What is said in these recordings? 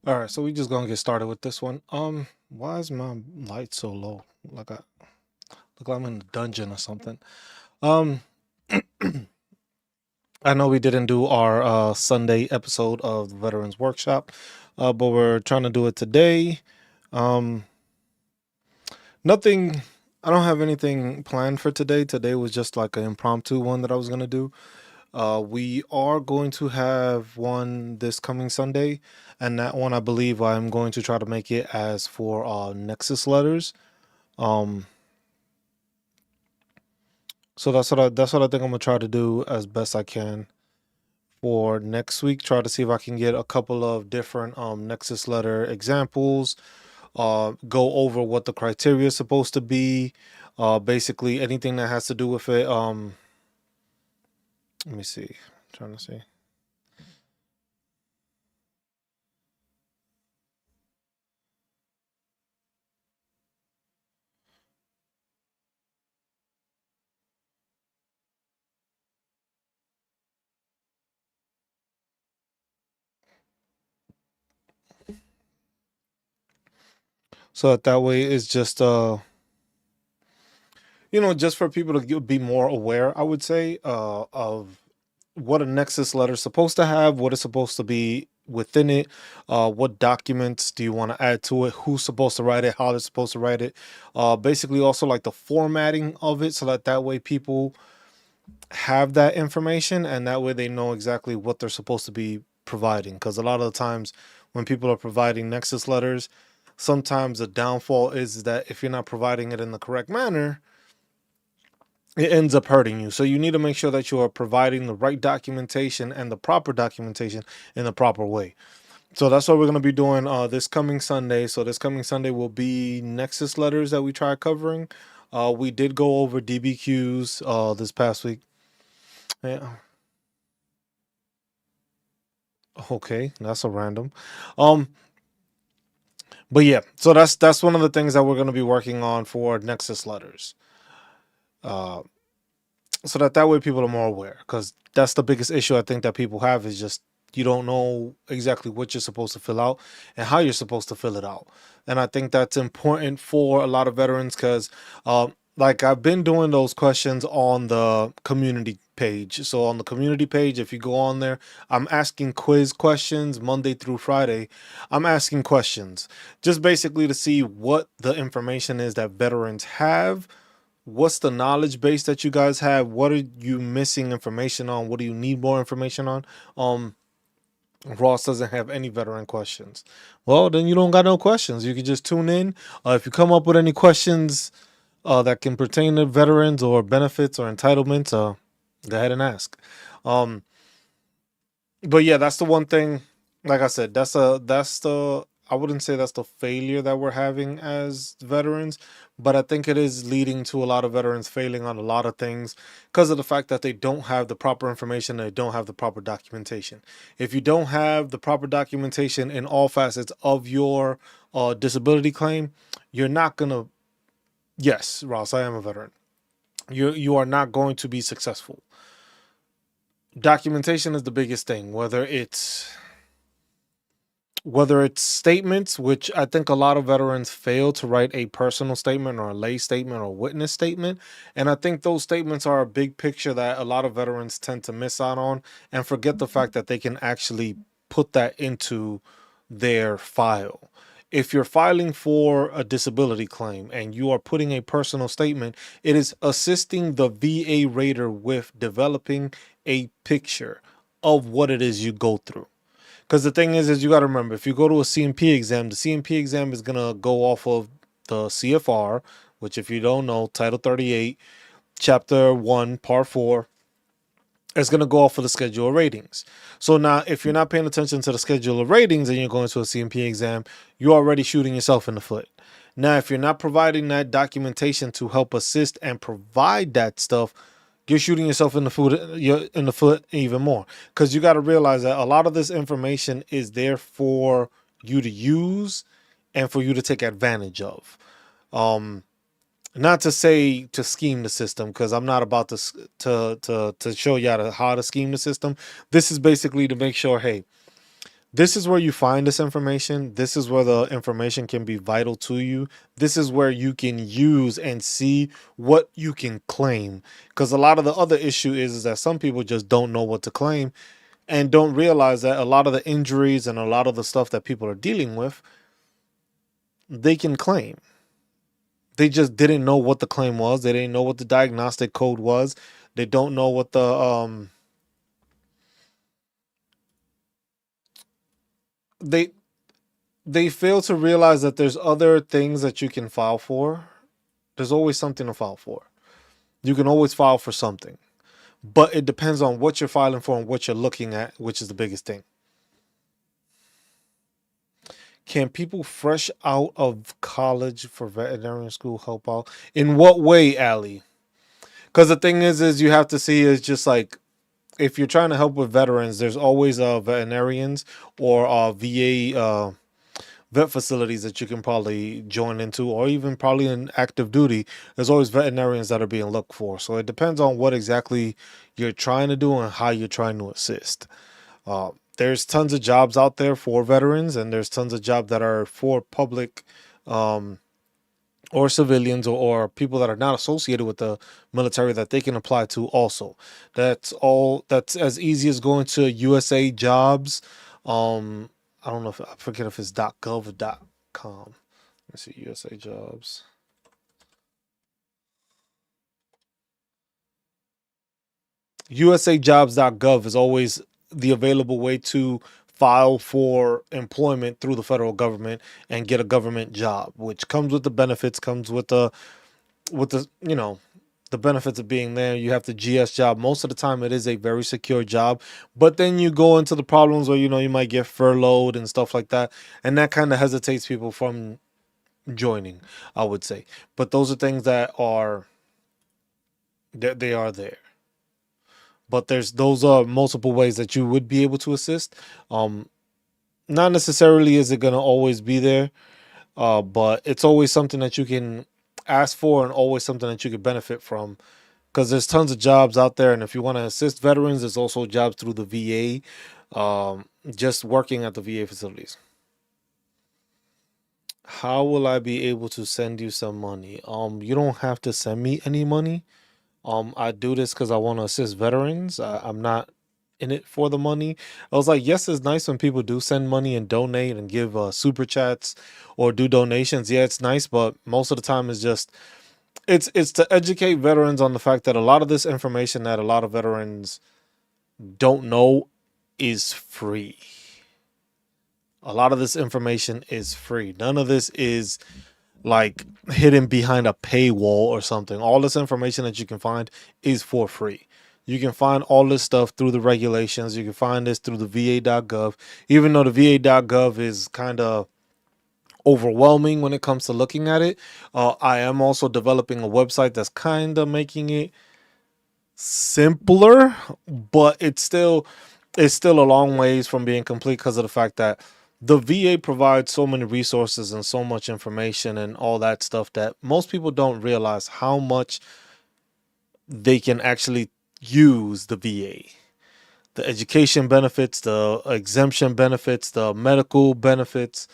All right, so we just gonna get started with this one. Why is my light so low? Like I look like I'm in a dungeon or something. Um, I know we didn't do our Sunday episode of the Veterans Workshop, but we're trying to do it today. Um, nothing. I don't have anything planned for today. Today was just like an impromptu one that I was gonna do. We are going to have one this coming Sunday, and that one I believe I'm going to try to make it as for Nexus letters. Um, so that's what I think I'm gonna try to do as best I can for next week. Try to see if I can get a couple of different Nexus letter examples. Go over what the criteria is supposed to be. Basically anything that has to do with it. Let me see. I'm trying to see. So that way it's just just for people to be more aware, I would say, of what a Nexus letter is supposed to have, what it's supposed to be within it, what documents do you want to add to it, who's supposed to write it, how they're supposed to write it, basically also like the formatting of it, so that way people have that information and that way they know exactly what they're supposed to be providing. Because a lot of the times when people are providing Nexus letters, sometimes the downfall is that if you're not providing it in the correct manner, it ends up hurting you. So you need to make sure that you are providing the right documentation and the proper documentation in the proper way. So that's what we're going to be doing this coming Sunday. So this coming Sunday will be Nexus letters that we try covering. We did go over DBQs this past week. Yeah. Okay, that's a random. Um, but yeah, so that's one of the things that we're going to be working on for Nexus letters. Uh, so that way people are more aware, because that's the biggest issue I think that people have is just you don't know exactly what you're supposed to fill out and how you're supposed to fill it out. And I think that's important for a lot of veterans because like I've been doing those questions on the community page. So on the community page, if you go on there, I'm asking quiz questions Monday through Friday. I'm asking questions just basically to see what the information is that veterans have. What's the knowledge base that you guys have? What are you missing information on? What do you need more information on? um Ross doesn't have any veteran questions. Well, then you don't got no questions. You can just tune in. If you come up with any questions that can pertain to veterans or benefits or entitlements, go ahead and ask. um but yeah, that's the one thing. Like I said, that's the I wouldn't say that's the failure that we're having as veterans, but I think it is leading to a lot of veterans failing on a lot of things because of the fact that they don't have the proper information, they don't have the proper documentation. If you don't have the proper documentation in all facets of your disability claim, you're not gonna. Yes, Ross, I am a veteran. You are not going to be successful. Documentation is the biggest thing, whether it's statements, which I think a lot of veterans fail to write a personal statement or a lay statement or witness statement. And I think those statements are a big picture that a lot of veterans tend to miss out on and forget the fact that they can actually put that into their file. If you're filing for a disability claim and you are putting a personal statement, it is assisting the VA rater with developing a picture of what it is you go through. Because the thing is you got to remember, if you go to a CMP exam, the CMP exam is going to go off of the CFR, which, if you don't know, Title 38, Chapter 1, Part 4, is going to go off of the schedule of ratings. So now, if you're not paying attention to the schedule of ratings and you're going to a CMP exam, you're already shooting yourself in the foot. Now, if you're not providing that documentation to help assist and provide that stuff, you're shooting yourself in the foot. You're in the foot even more, because you got to realize that a lot of this information is there for you to use and for you to take advantage of. Um, Not to say to scheme the system, because I'm not about to show you how to scheme the system. This is basically to make sure, hey, This is where you find this information. This is where the information can be vital to you. This is where you can use and see what you can claim. Because a lot of the other issue is that some people just don't know what to claim and don't realize that a lot of the injuries and a lot of the stuff that people are dealing with, they can claim. They just didn't know what the claim was. They didn't know what the diagnostic code was. They don't know what they they fail to realize that there's other things that you can file for. There's always something to file for. You can always file for something. But it depends on what you're filing for and what you're looking at, which is the biggest thing. Can people fresh out of college for veterinarian school help out? In what way, Allie? Because the thing is you have to see is just like if you're trying to help with veterans, there's always veterinarians or VA vet facilities that you can probably join into, or even probably in active duty. There's always veterinarians that are being looked for. So it depends on what exactly you're trying to do and how you're trying to assist. There's tons of jobs out there for veterans, and there's tons of jobs that are for public or civilians or people that are not associated with the military that they can apply to also. That's as easy as going to USA Jobs. I don't know if I forget if it's .gov or .com. Let's see, USA Jobs. USAjobs.gov is always the available way to file for employment through the federal government and get a government job, which comes with the benefits, comes with the the benefits of being there. You have the GS job. Most of the time it is a very secure job, but then you go into the problems where you might get furloughed and stuff like that, and that kind of hesitates people from joining, I would say. But those are things that are they are there. But those are multiple ways that you would be able to assist. Not necessarily is it going to always be there, but it's always something that you can ask for and always something that you can benefit from, because there's tons of jobs out there. And if you want to assist veterans, there's also jobs through the VA, just working at the VA facilities. How will I be able to send you some money? You don't have to send me any money. I do this because I want to assist veterans. I'm not in it for the money. I was like, yes, it's nice when people do send money and donate and give super chats or do donations. Yeah, it's nice, but most of the time it's just it's to educate veterans on the fact that a lot of this information that a lot of veterans don't know is free. A lot of this information is free. None of this is like hidden behind a paywall or something. All this information that you can find is for free. You can find all this stuff through the regulations. You can find this through the va.gov, even though the va.gov is kind of overwhelming when it comes to looking at it. I am also developing a website that's kind of making it simpler, but it's still a long ways from being complete because of the fact that the VA provides so many resources and so much information and all that stuff that most people don't realize how much they can actually use the VA. The education benefits, the exemption benefits, the medical benefits,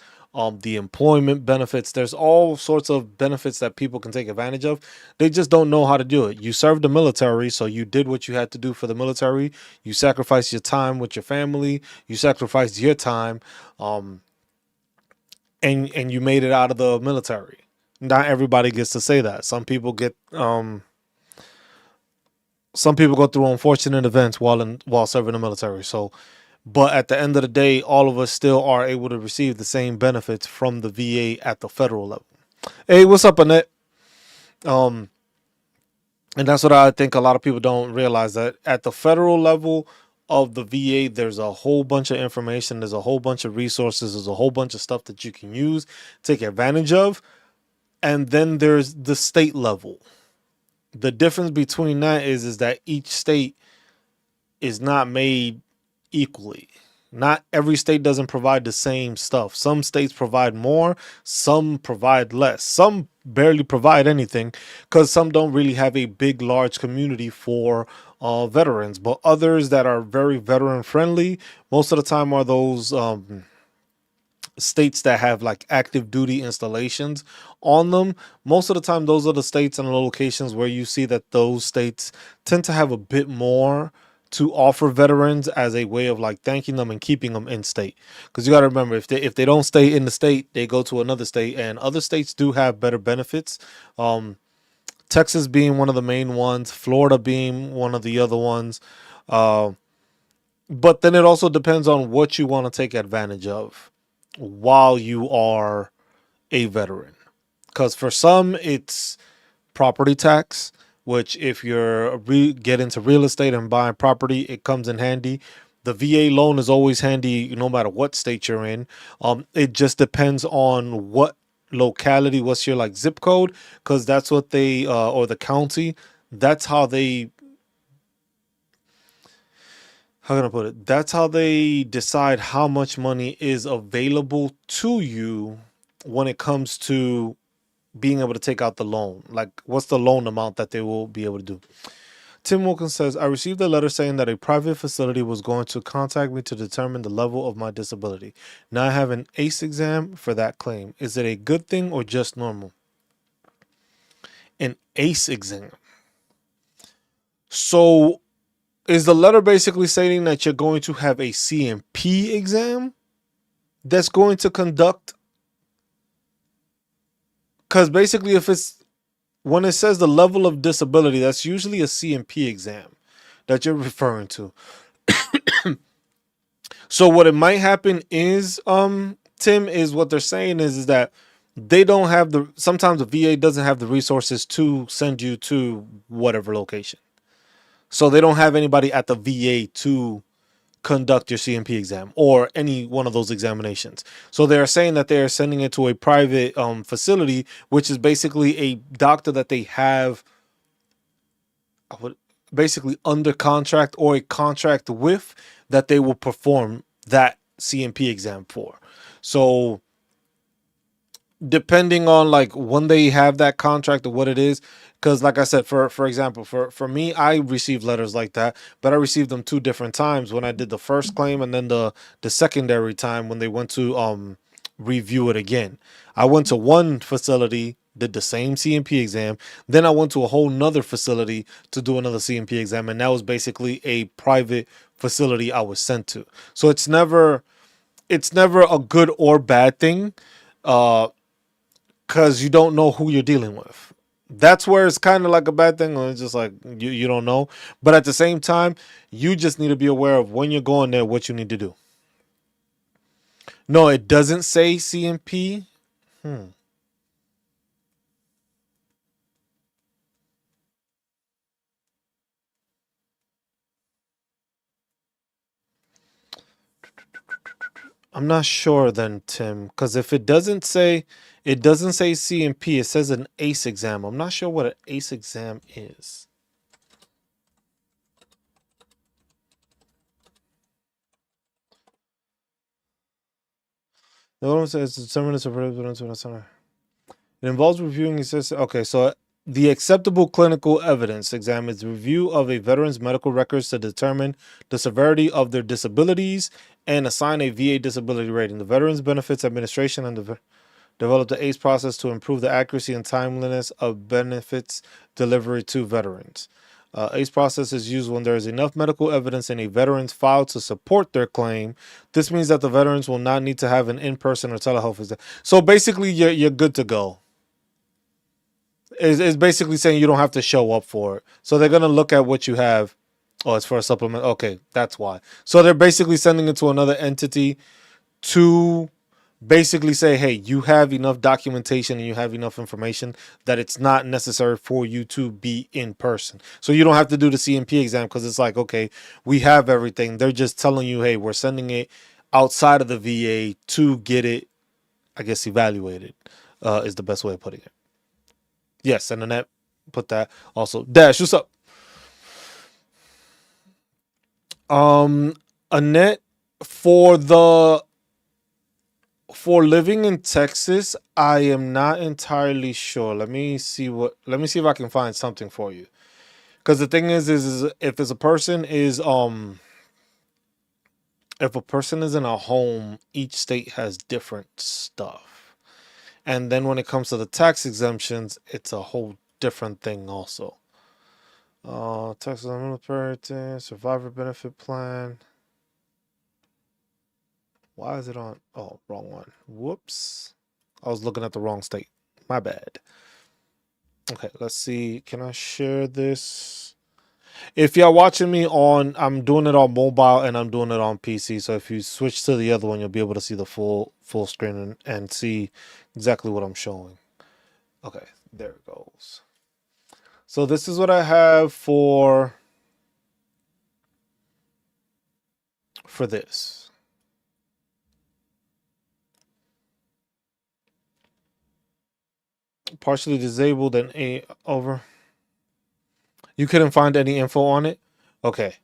the employment benefits. There's all sorts of benefits that people can take advantage of. They just don't know how to do it. You served the military, so you did what you had to do for the military. You sacrificed your time with your family. You sacrificed your time, and you made it out of the military. Not everybody gets to say that. Some people go through unfortunate events while serving the military. So, but at the end of the day, all of us still are able to receive the same benefits from the VA at the federal level. Hey, what's up, Annette? And that's what I think a lot of people don't realize, that at the federal level of the VA, there's a whole bunch of information. There's a whole bunch of resources. There's a whole bunch of stuff that you can use, take advantage of. And then there's the state level. The difference between that is that each state is not made equally. Not every state doesn't provide the same stuff. Some states provide more, some provide less, some barely provide anything, because some don't really have a big, large community for veterans, but others that are very veteran friendly most of the time are those states that have like active duty installations on them. Most of the time, those are the states and the locations where you see that those states tend to have a bit more to offer veterans as a way of like thanking them and keeping them in state. Because you got to remember, if they don't stay in the state, they go to another state, and other states do have better benefits. Um, Texas being one of the main ones, Florida being one of the other ones. Uh, but then it also depends on what you want to take advantage of while you are a veteran. Because for some, it's property tax, which if you're get into real estate and buying property, it comes in handy. The VA loan is always handy no matter what state you're in. It just depends on what locality, what's your like zip code, because that's what they or the county. That's how they, how can I put it? That's how they decide how much money is available to you when it comes to being able to take out the loan. Like, what's the loan amount that they will be able to do? Tim Wilkins says, I received a letter saying that a private facility was going to contact me to determine the level of my disability. Now I have an ACE exam for that claim. Is it a good thing or just normal? An ACE exam. So is the letter basically saying that you're going to have a CMP exam that's going to conduct? Because basically, if it's when it says the level of disability, that's usually a CMP exam that you're referring to. So what it might happen is, Tim, is what they're saying is that they don't have the, sometimes the VA doesn't have the resources to send you to whatever location. So they don't have anybody at the VA to conduct your CMP exam or any one of those examinations. So they're saying that they're sending it to a private facility, which is basically a doctor that they have basically under contract or a contract with, that they will perform that CMP exam for. So depending on like when they have that contract or what it is, because like I said, for example, for me, I received letters like that, but I received them two different times, when I did the first claim and then the secondary time when they went to review it again. I went to one facility, did the same CMP exam, then I went to a whole nother facility to do another CMP exam, and that was basically a private facility I was sent to. So it's never a good or bad thing, because you don't know who you're dealing with. That's where it's kind of like a bad thing. It's just like you don't know. But at the same time, you just need to be aware of when you're going there, what you need to do. No, it doesn't say CMP. I'm not sure then, Tim, because if it doesn't say CMP, it says an ACE exam. I'm not sure what an ACE exam is. The one says determinants of it involves reviewing, he says, okay, so the acceptable clinical evidence exam is the review of a veteran's medical records to determine the severity of their disabilities and assign a VA disability rating. The Veterans Benefits Administration and developed the ACE process to improve the accuracy and timeliness of benefits delivery to veterans. ACE process is used when there is enough medical evidence in a veteran's file to support their claim. This means that the veterans will not need to have an in-person or telehealth exam. So basically, you're good to go. Is basically saying you don't have to show up for it. So they're gonna look at what you have. Oh, it's for a supplement. Okay, that's why. So they're basically sending it to another entity to basically say, hey, you have enough documentation and you have enough information that it's not necessary for you to be in person. So you don't have to do the CMP exam, because it's like, okay, we have everything. They're just telling you, hey, we're sending it outside of the VA to get it, I guess, evaluated, is the best way of putting it. Yes, and Annette put that also. Dash, what's up? Um, Annette, for the for living in Texas, I am not entirely sure. Let me see if I can find something for you. Because the thing is if it's a person is if a person is in a home, each state has different stuff. And then when it comes to the tax exemptions, it's a whole different thing also. Tax on military thing, survivor benefit plan. Why is it on? Oh, wrong one. Whoops. I was looking at the wrong state. My bad. Okay, let's see. Can I share this? If y'all watching me on, I'm doing it on mobile and I'm doing it on PC. So if you switch to the other one, you'll be able to see the full screen and see exactly what I'm showing. Okay, there it goes. So this is what I have for this. Partially disabled and a over. You couldn't find any info on it? Okay.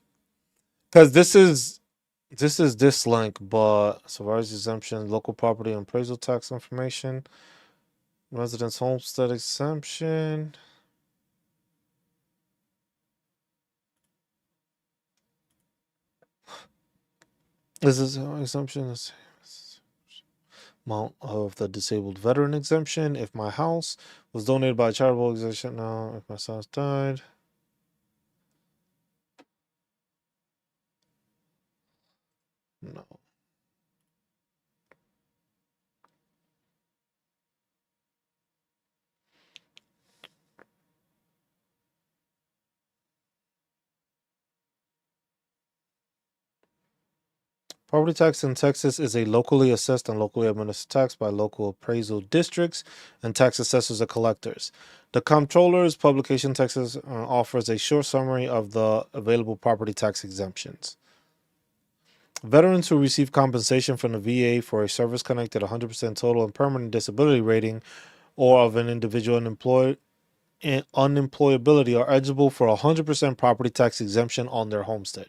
Because this link, but survivor's exemption, local property and appraisal tax information, residence homestead exemption. This is exemption is amount of the disabled veteran exemption. If my house was donated by a charitable organization, now if my spouse died. No. Property tax in Texas is a locally assessed and locally administered tax by local appraisal districts and tax assessors and collectors. The Comptroller's publication Texas offers a short summary of the available property tax exemptions. Veterans who receive compensation from the VA for a service connected 100% total and permanent disability rating or of an individual unemployability are eligible for 100% property tax exemption on their homestead.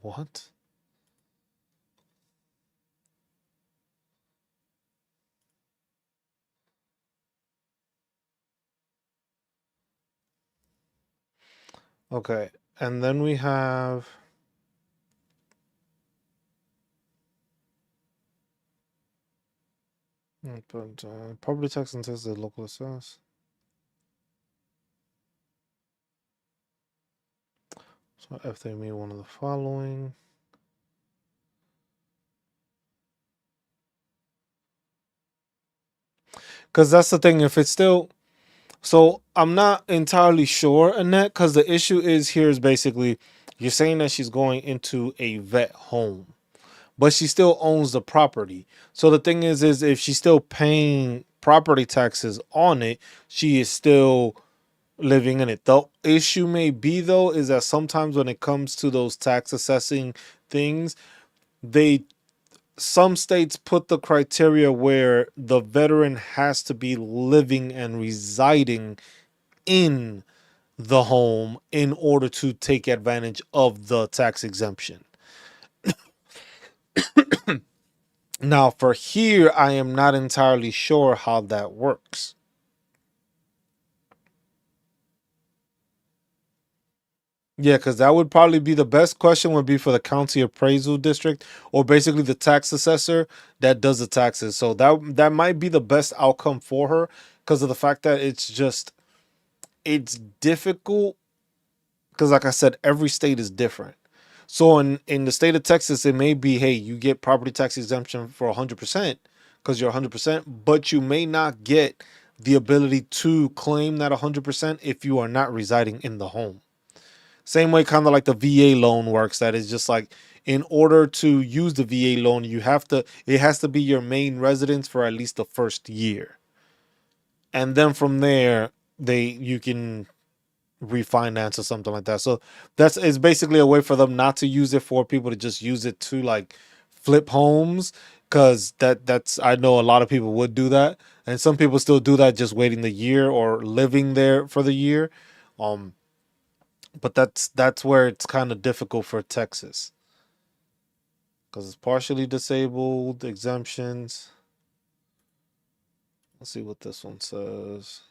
What? Okay. And then we have but property tax and tax the local assess. So if they meet one of the following. Because that's the thing, if it's still so I'm not entirely sure, Annette, because the issue is here is basically you're saying that she's going into a vet home, but she still owns the property. So the thing is if she's still paying property taxes on it, she is still living in it. The issue may be though is that sometimes when it comes to those tax assessing things, they some states put the criteria where the veteran has to be living and residing in the home in order to take advantage of the tax exemption. Now, for here, I am not entirely sure how that works. Yeah, because that would probably be the best question would be for the county appraisal district or basically the tax assessor that does the taxes. So that might be the best outcome for her because of the fact that it's difficult because like I said, every state is different. So in the state of Texas, it may be, hey, you get property tax exemption for 100% because you're 100%, but you may not get the ability to claim that 100% if you are not residing in the home. Same way, kind of like the VA loan works. That is just like in order to use the VA loan, it has to be your main residence for at least the first year, and then from there, you can refinance or something like that. So that's it's basically a way for them not to use it for people to just use it to like flip homes because that's I know a lot of people would do that and some people still do that just waiting the year or living there for the year. Um, but that's where it's kind of difficult for Texas because it's partially disabled exemptions. Let's see what this one says.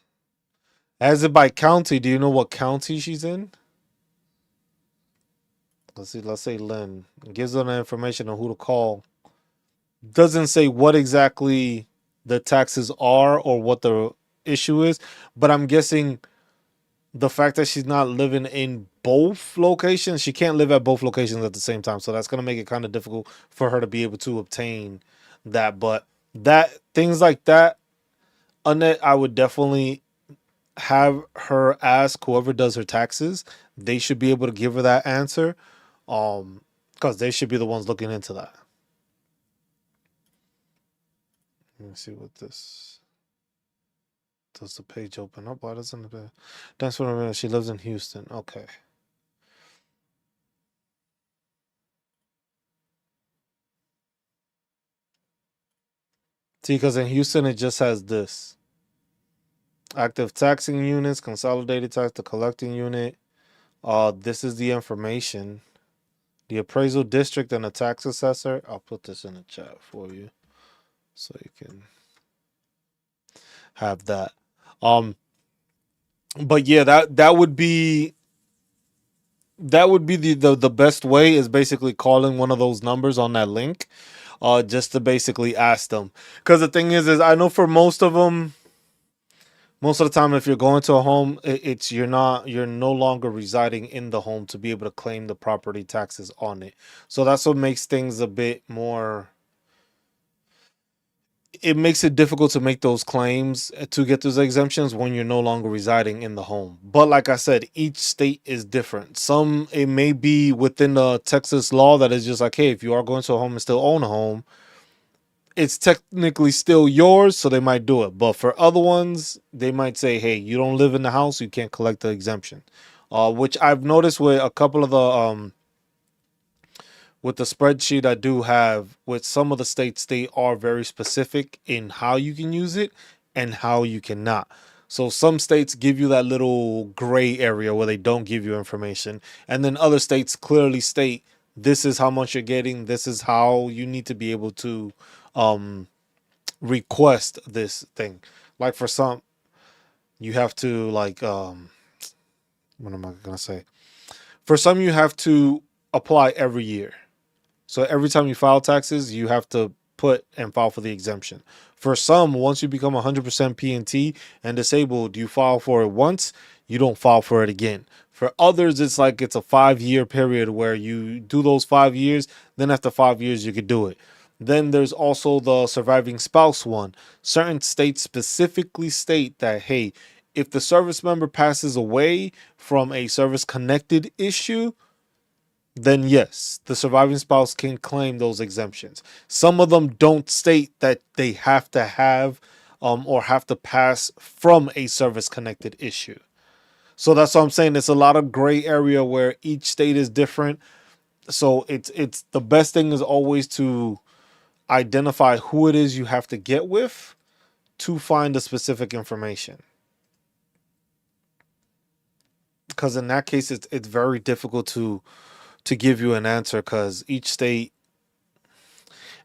As it by county, do you know what county she's in? Let's see. Let's say Lynn. It gives them the information on who to call. Doesn't say what exactly the taxes are or what the issue is, but I'm guessing the fact that she's not living in both locations, she can't live at both locations at the same time. So that's gonna make it kind of difficult for her to be able to obtain that. But that things like that, Annette, I would definitely have her ask whoever does her taxes. They should be able to give her that answer, because they should be the ones looking into that. Let me see what this does. The page open up? Why doesn't it? That's what I mean. She lives in Houston. Okay. See, because in Houston it just has this active taxing units, consolidated tax, the collecting unit. This is the information. The appraisal district and the tax assessor. I'll put this in the chat for you so you can have that. Um, but yeah, that would be the best way is basically calling one of those numbers on that link, just to basically ask them. Because the thing is I know for most of them, most of the time, if you're going to a home, it's you're no longer residing in the home to be able to claim the property taxes on it. So that's what makes things a bit more. It makes it difficult to make those claims to get those exemptions when you're no longer residing in the home. But like I said, each state is different. Some it may be within the Texas law that is just like, hey, if you are going to a home and still own a home, it's technically still yours, so they might do it. But for other ones, they might say, hey, you don't live in the house, you can't collect the exemption. Which I've noticed with a couple of the with the spreadsheet I do have with some of the states, they are very specific in how you can use it and how you cannot. So some states give you that little gray area where they don't give you information, and then other states clearly state this is how much you're getting, this is how you need to be able to um request this thing. Like for some, you have to what am I gonna say? For some, you have to apply every year. So every time you file taxes, you have to put and file for the exemption. For some, once you become 100% PNT and disabled, you file for it once, you don't file for it again. For others, it's like it's a 5-year period where you do those 5 years, then after 5 years, you could do it. Then there's also the surviving spouse one. Certain states specifically state that, hey, if the service member passes away from a service connected issue, then yes, the surviving spouse can claim those exemptions. Some of them don't state that they have to have or have to pass from a service connected issue. So that's what I'm saying. It's a lot of gray area where each state is different. So it's the best thing is always to identify who it is you have to get with to find the specific information. Because in that case, it's very difficult to give you an answer because each state,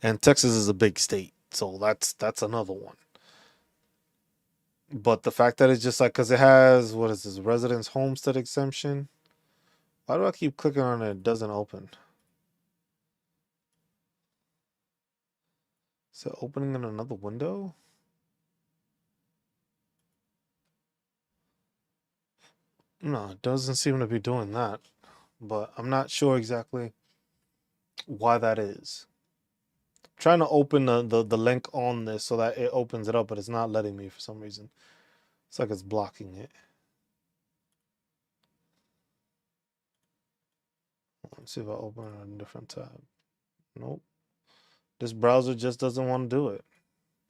and Texas is a big state, so that's another one. But the fact that it's just like because it has what is this residence homestead exemption? Why do I keep clicking on it? It doesn't open. Is it opening in another window? No, it doesn't seem to be doing that. But I'm not sure exactly why that is. I'm trying to open the link on this so that it opens it up, but it's not letting me for some reason. It's like it's blocking it. Let's see if I open it on a different tab. Nope. This browser just doesn't want to do it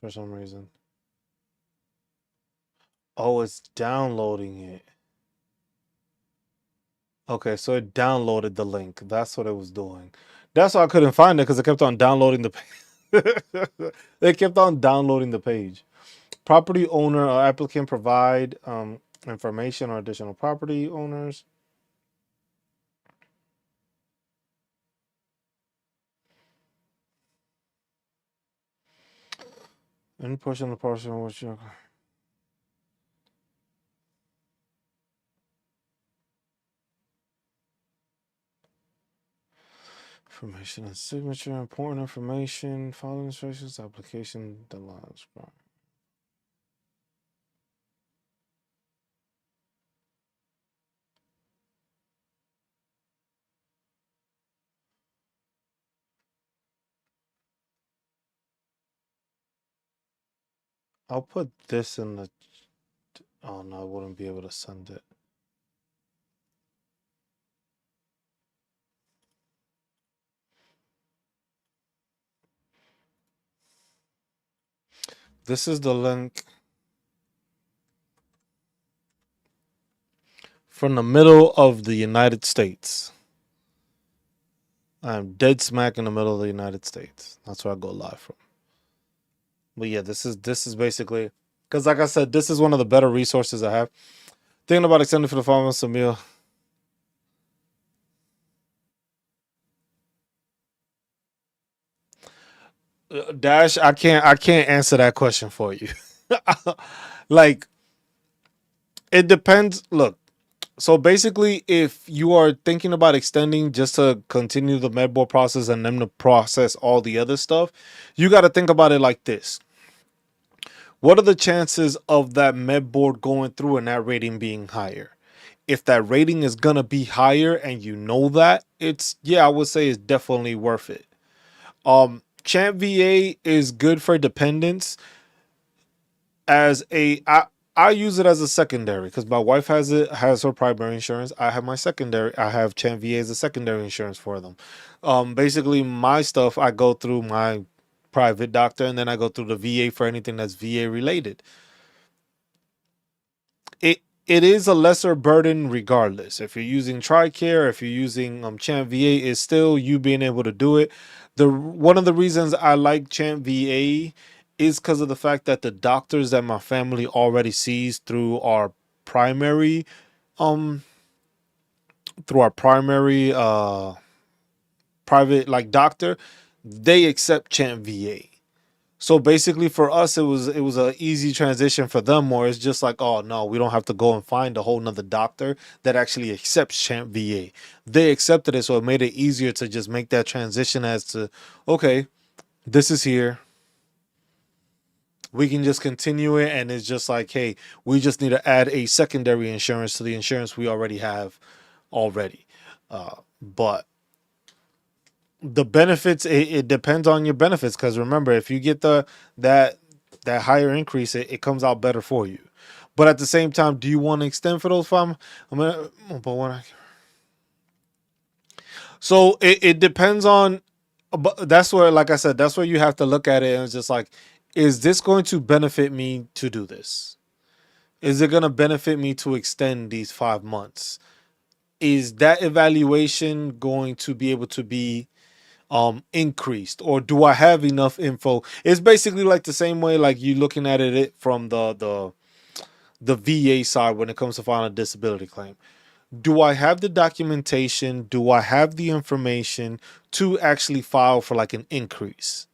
for some reason. Oh, it's downloading it. Okay, so it downloaded the link. That's what it was doing. That's why I couldn't find it because it kept on downloading the page. They kept on downloading the page. Property owner or applicant provide information on additional property owners. Any portion of the parcel in which you information and signature, important information, following instructions, application, deadlines. I'll put this in the. Oh no, I wouldn't be able to send it. This is the link from the middle of the United States. I'm dead smack in the middle of the United States. That's where I go live from. But yeah, this is basically because, like I said, this is one of the better resources I have. Thinking about extending for the 5 months a meal. Dash, I can't answer that question for you. Like, it depends. Look, so basically, if you are thinking about extending just to continue the medboard process and then to process all the other stuff, you got to think about it like this. What are the chances of that medboard going through and that rating being higher? If that rating is gonna be higher and you know that, it's, yeah, I would say it's definitely worth it. Champ VA is good for dependents as a I use it as a secondary because my wife has her primary insurance. I have my secondary. I have Champ VA as a secondary insurance for them. Basically, my stuff I go through my private doctor and then I go through the VA for anything that's VA related. It is a lesser burden regardless. If you're using TRICARE, if you're using Champ VA, it's still you being able to do it. The one of the reasons I like Champ VA is because of the fact that the doctors that my family already sees um through our primary private like doctor, they accept Champ VA. So basically, for us, it was a easy transition. For them, or it's just like, oh no, we don't have to go and find a whole nother doctor that actually accepts Champ VA. They accepted it, so it made it easier to just make that transition as to, okay, this is here. We can just continue it, and it's just like, hey, we just need to add a secondary insurance to the insurance we already have already. But the benefits, it depends on your benefits because remember, if you get that that higher increase, it comes out better for you. But at the same time, do you want to extend for those 5? I'm gonna, but when I, so it depends on. But that's where, like I said, that's where you have to look at it and it's just like, is this going to benefit me to do this? Is it going to benefit me to extend these 5 months? Is that evaluation going to be able to be increased, or do I have enough info? It's basically like the same way like you looking at it from the VA side when it comes to filing a disability claim. Do I have the documentation? Do I have the information to actually file for like an increase?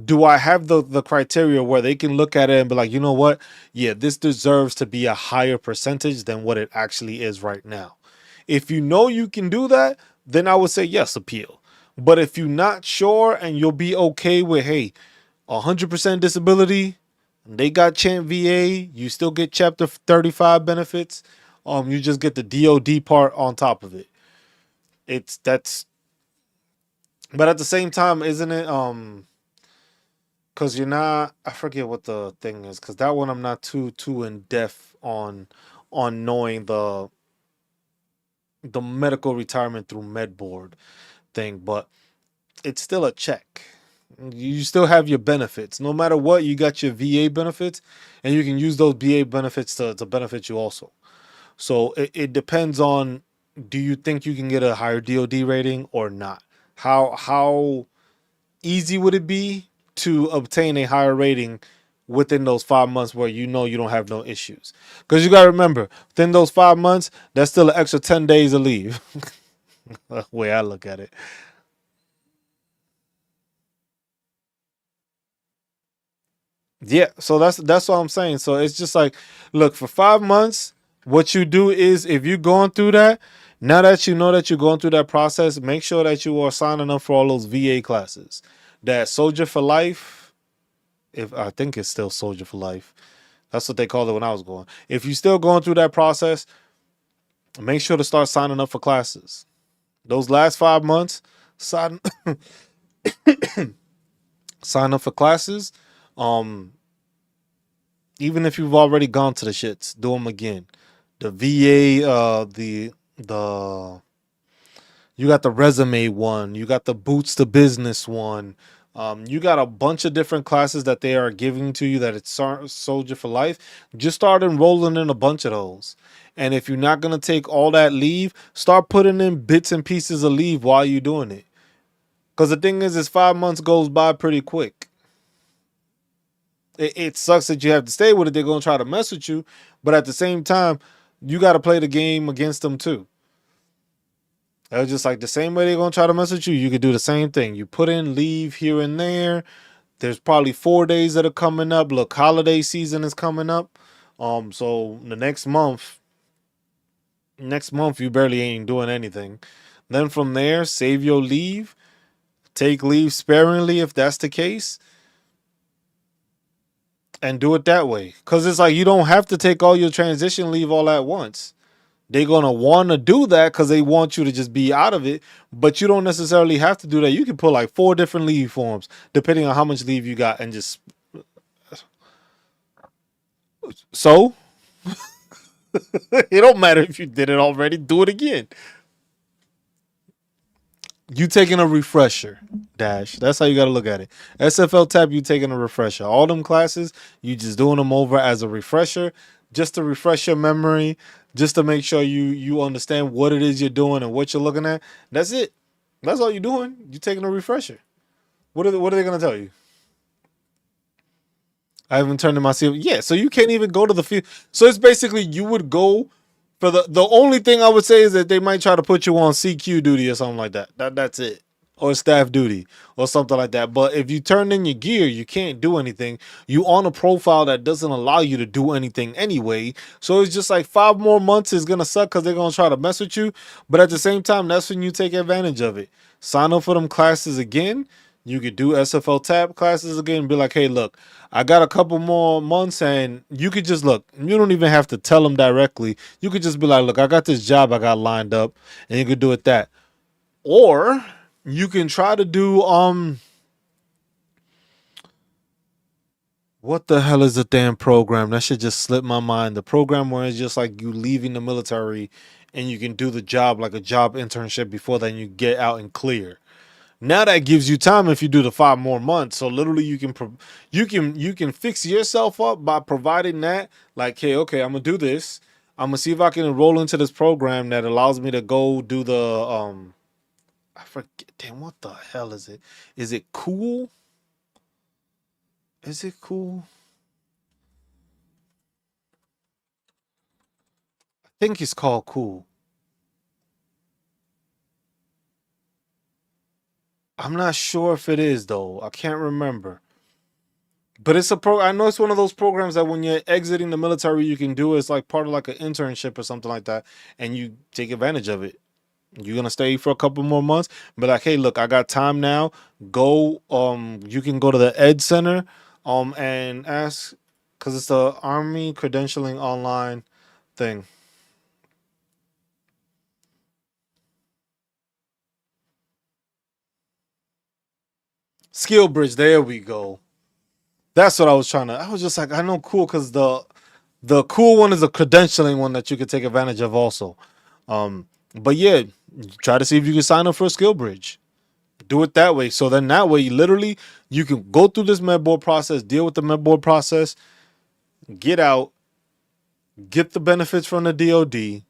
Do I have the criteria where they can look at it and be like, you know what? Yeah, this deserves to be a higher percentage than what it actually is right now. If you know you can do that, then I would say yes, appeal. But if you're not sure and you'll be okay with, hey, 100% disability, they got Champ VA, you still get Chapter 35 benefits. You just get the DOD part on top of it. It's that's, but at the same time, isn't it? Because you're not. I forget what the thing is. Because that one I'm not too in depth on knowing the medical retirement through MedBoard thing, but it's still a check. You still have your benefits. No matter what, you got your VA benefits, and you can use those VA benefits to benefit you also. So it depends on, do you think you can get a higher DOD rating or not? How easy would it be to obtain a higher rating within those 5 months where you know you don't have no issues? Because you got to remember, within those 5 months, that's still an extra 10 days of leave. The way I look at it. Yeah, so that's what I'm saying. So it's just like, look, for 5 months, what you do is if you're going through that, now that you know that you're going through that process, make sure that you are signing up for all those VA classes. That Soldier for Life, if I think it's still Soldier for Life. That's what they called it when I was going. If you're still going through that process, make sure to start signing up for classes. Those last 5 months, sign sign up for classes. Um, Even if you've already gone to the shits, do them again. The VA, the you got the resume one, you got the boots to business one. You got a bunch of different classes that they are giving to you that it's Soldier for Life. Just start enrolling in a bunch of those. And if you're not gonna take all that leave, start putting in bits and pieces of leave while you're doing it. Because the thing is 5 months goes by pretty quick. It sucks that you have to stay with it. They're gonna try to mess with you, but at the same time, you got to play the game against them too. It was just like the same way they're gonna try to mess with you. You could do the same thing. You put in leave here and there. There's probably 4 days that are coming up. Look, holiday season is coming up. So the next month you barely ain't doing anything. Then from there, save your leave. Take leave sparingly if that's the case, and do it that way. Cause it's like you don't have to take all your transition leave all at once. They're gonna want to do that because they want you to just be out of it, but you don't necessarily have to do that. You can put like 4 different leave forms depending on how much leave you got, and just so it don't matter if you did it already. Do it again. You taking a refresher, Dash. That's how you got to look at it. SFL tab, you taking a refresher. All them classes, you just doing them over as a refresher, just to refresh your memory, just to make sure you understand what it is you're doing and what you're looking at. That's it. That's all you're doing. You taking a refresher. What are they gonna tell you? I haven't turned in my CV. Yeah, so you can't even go to the field. So it's basically you would go for the only thing I would say is that they might try to put you on CQ duty or something like that. That's it. Or staff duty or something like that. But if you turn in your gear, you can't do anything. You on a profile that doesn't allow you to do anything anyway. So it's just like 5 more months is gonna suck because they're gonna try to mess with you. But at the same time, that's when you take advantage of it. Sign up for them classes again. You could do SFL tab classes again and be like, hey, look, I got a couple more months, and you could just look. You don't even have to tell them directly. You could just be like, look, I got this job I got lined up, and you could do it that. Or you can try to do what the hell is the damn program? That should just slip my mind. The program where it's just like you leaving the military and you can do the job like a job internship before then you get out and clear. Now that gives you time if you do the 5 more months. So literally you can fix yourself up by providing that. Like, hey, okay, I'm gonna do this. I'm gonna see if I can enroll into this program that allows me to go do the I forget. Damn, what the hell is it? Is it cool? Is it cool? I think it's called cool. I'm not sure if it is though. I can't remember. But it's a pro. I know it's one of those programs that when you're exiting the military, you can do. It's like part of like an internship or something like that, and you take advantage of it. You're gonna stay for a couple more months, but like, hey, look, I got time now. Go. You can go to the Ed Center, and ask, because it's the Army credentialing online thing. Skill Bridge. There we go. That's what I was trying to. I was just like, I know cool because the cool one is a credentialing one that you could take advantage of also. But yeah, try to see if you can sign up for a skill bridge. Do it that way. So then that way, literally, you can go through this med board process, deal with the med board process, get out, get the benefits from the DoD,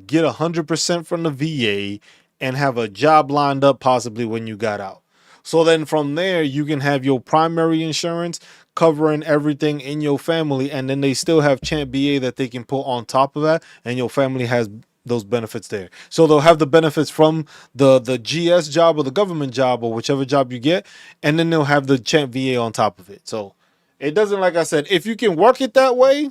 get 100% from the VA, and have a job lined up possibly when you got out. So then from there, you can have your primary insurance covering everything in your family, and then they still have Champ BA that they can put on top of that, and your family has those benefits there. So they'll have the benefits from the GS job or the government job or whichever job you get, and then they'll have the Champ VA on top of it. So It doesn't, like I said, if you can work it that way,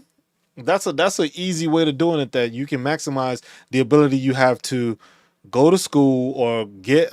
that's an easy way to doing it, that you can maximize the ability you have to go to school or get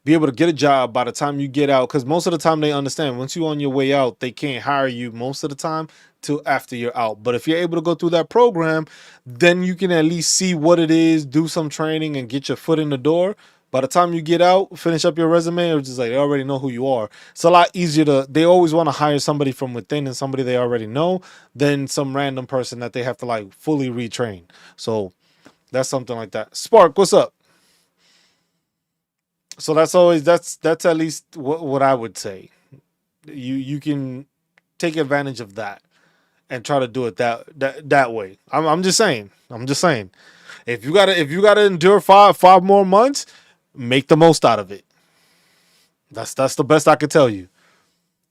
be able to get a job by the time you get out, because most of the time they understand once you're on your way out they can't hire you most of the time till after you're out. But if you're able to go through that program, then you can at least see what it is, do some training, and get your foot in the door. By the time you get out, finish up your resume, or just like they already know who you are. It's a lot easier to, they always want to hire somebody from within and somebody they already know than some random person that they have to like fully retrain. So that's something like that. Spark, what's up? So that's always, that's at least what I would say. You can take advantage of that and try to do it that way. I'm just saying. I'm just saying. If you gotta endure five more months, make the most out of it. That's the best I could tell you.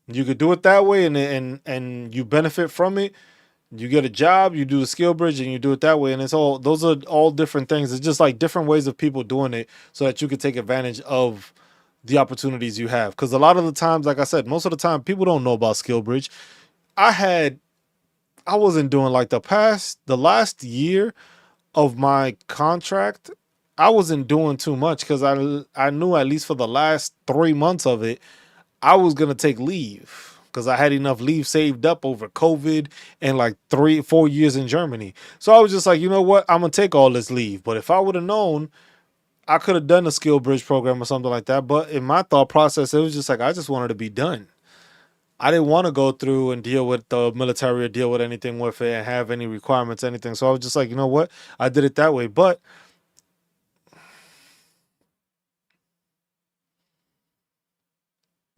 You could do it that way, and you benefit from it. You get a job, you do the skill bridge, and you do it that way, and it's all, those are all different things. It's just like different ways of people doing it, so that you can take advantage of the opportunities you have. Because a lot of the times, like I said, most of the time people don't know about skill bridge. I had I wasn't doing like the last year of my contract. I wasn't doing too much because I knew at least for the last 3 months of it, I was gonna take leave because I had enough leave saved up over COVID and like 4 years in Germany. So I was just like, you know what, I'm gonna take all this leave. But if I would have known, I could have done a skill bridge program or something like that. But in my thought process, it was just like I just wanted to be done. I didn't want to go through and deal with the military or deal with anything with it and have any requirements, anything. So I was just like, you know what? I did it that way. But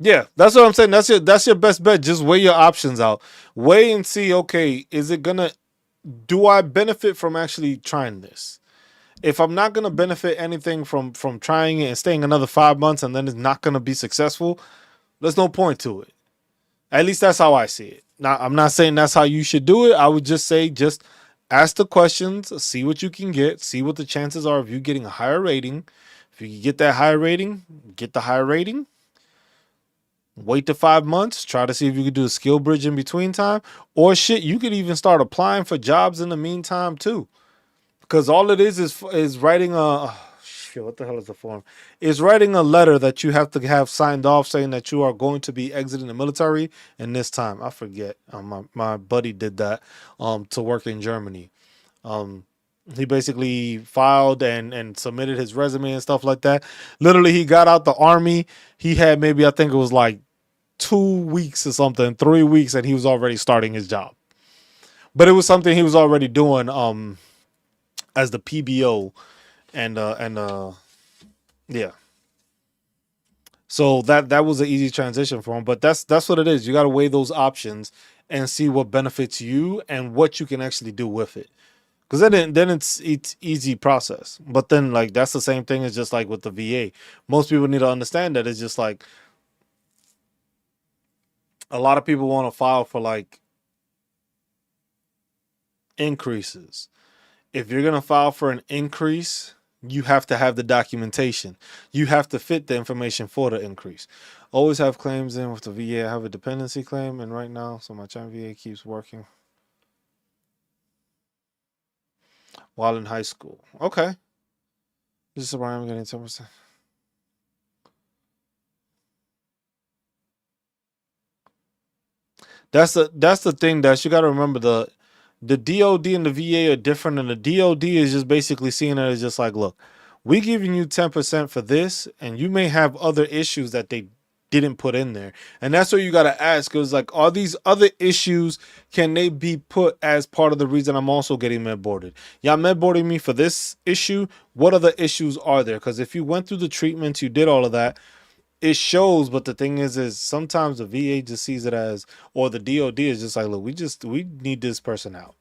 yeah, that's what I'm saying. That's your best bet. Just weigh your options out. Weigh and see, okay, is it gonna, do I benefit from actually trying this? If I'm not gonna benefit anything from trying it and staying another 5 months and then it's not gonna be successful, there's no point to it. At least that's how I see it. Now, I'm not saying that's how you should do it. I would just say, just ask the questions, see what you can get, see what the chances are of you getting a higher rating. If you can get that higher rating, get the higher rating. Wait to 5 months, try to see if you could do a skill bridge in between time. Or shit, you could even start applying for jobs in the meantime too. Because all it is writing a, oh, shit, what the hell is the form? Is writing a letter that you have to have signed off saying that you are going to be exiting the military in this time. I forget. My buddy did that to work in Germany. Um, he basically filed and submitted his resume and stuff like that. Literally, he got out the army. He had maybe, I think it was like 2 weeks or something, 3 weeks, and he was already starting his job. But it was something he was already doing as the PBO, and yeah. So that was an easy transition for him. But that's what it is. You got to weigh those options and see what benefits you and what you can actually do with it. Because then it's easy process. But then like that's the same thing as just like with the VA. Most people need to understand that it's just like a lot of people want to file for like increases. If you're going to file for an increase, you have to have the documentation. You have to fit the information for the increase. Always have claims in with the VA. I have a dependency claim, and right now, so my China VA keeps working while in high school. Okay. This is why I'm getting 10%. That's the thing that you got to remember. The DOD and the VA are different, and the DOD is just basically seeing it as just like, look, we giving you 10% for this, and you may have other issues that they didn't put in there, and that's what you got to ask. Is like, are these other issues, can they be put as part of the reason I'm also getting med boarded? Y'all med boarding me for this issue. What other issues are there? Because if you went through the treatments, you did all of that, it shows. But the thing is sometimes the VA just sees it as, or the DOD is just like, look, we need this person out.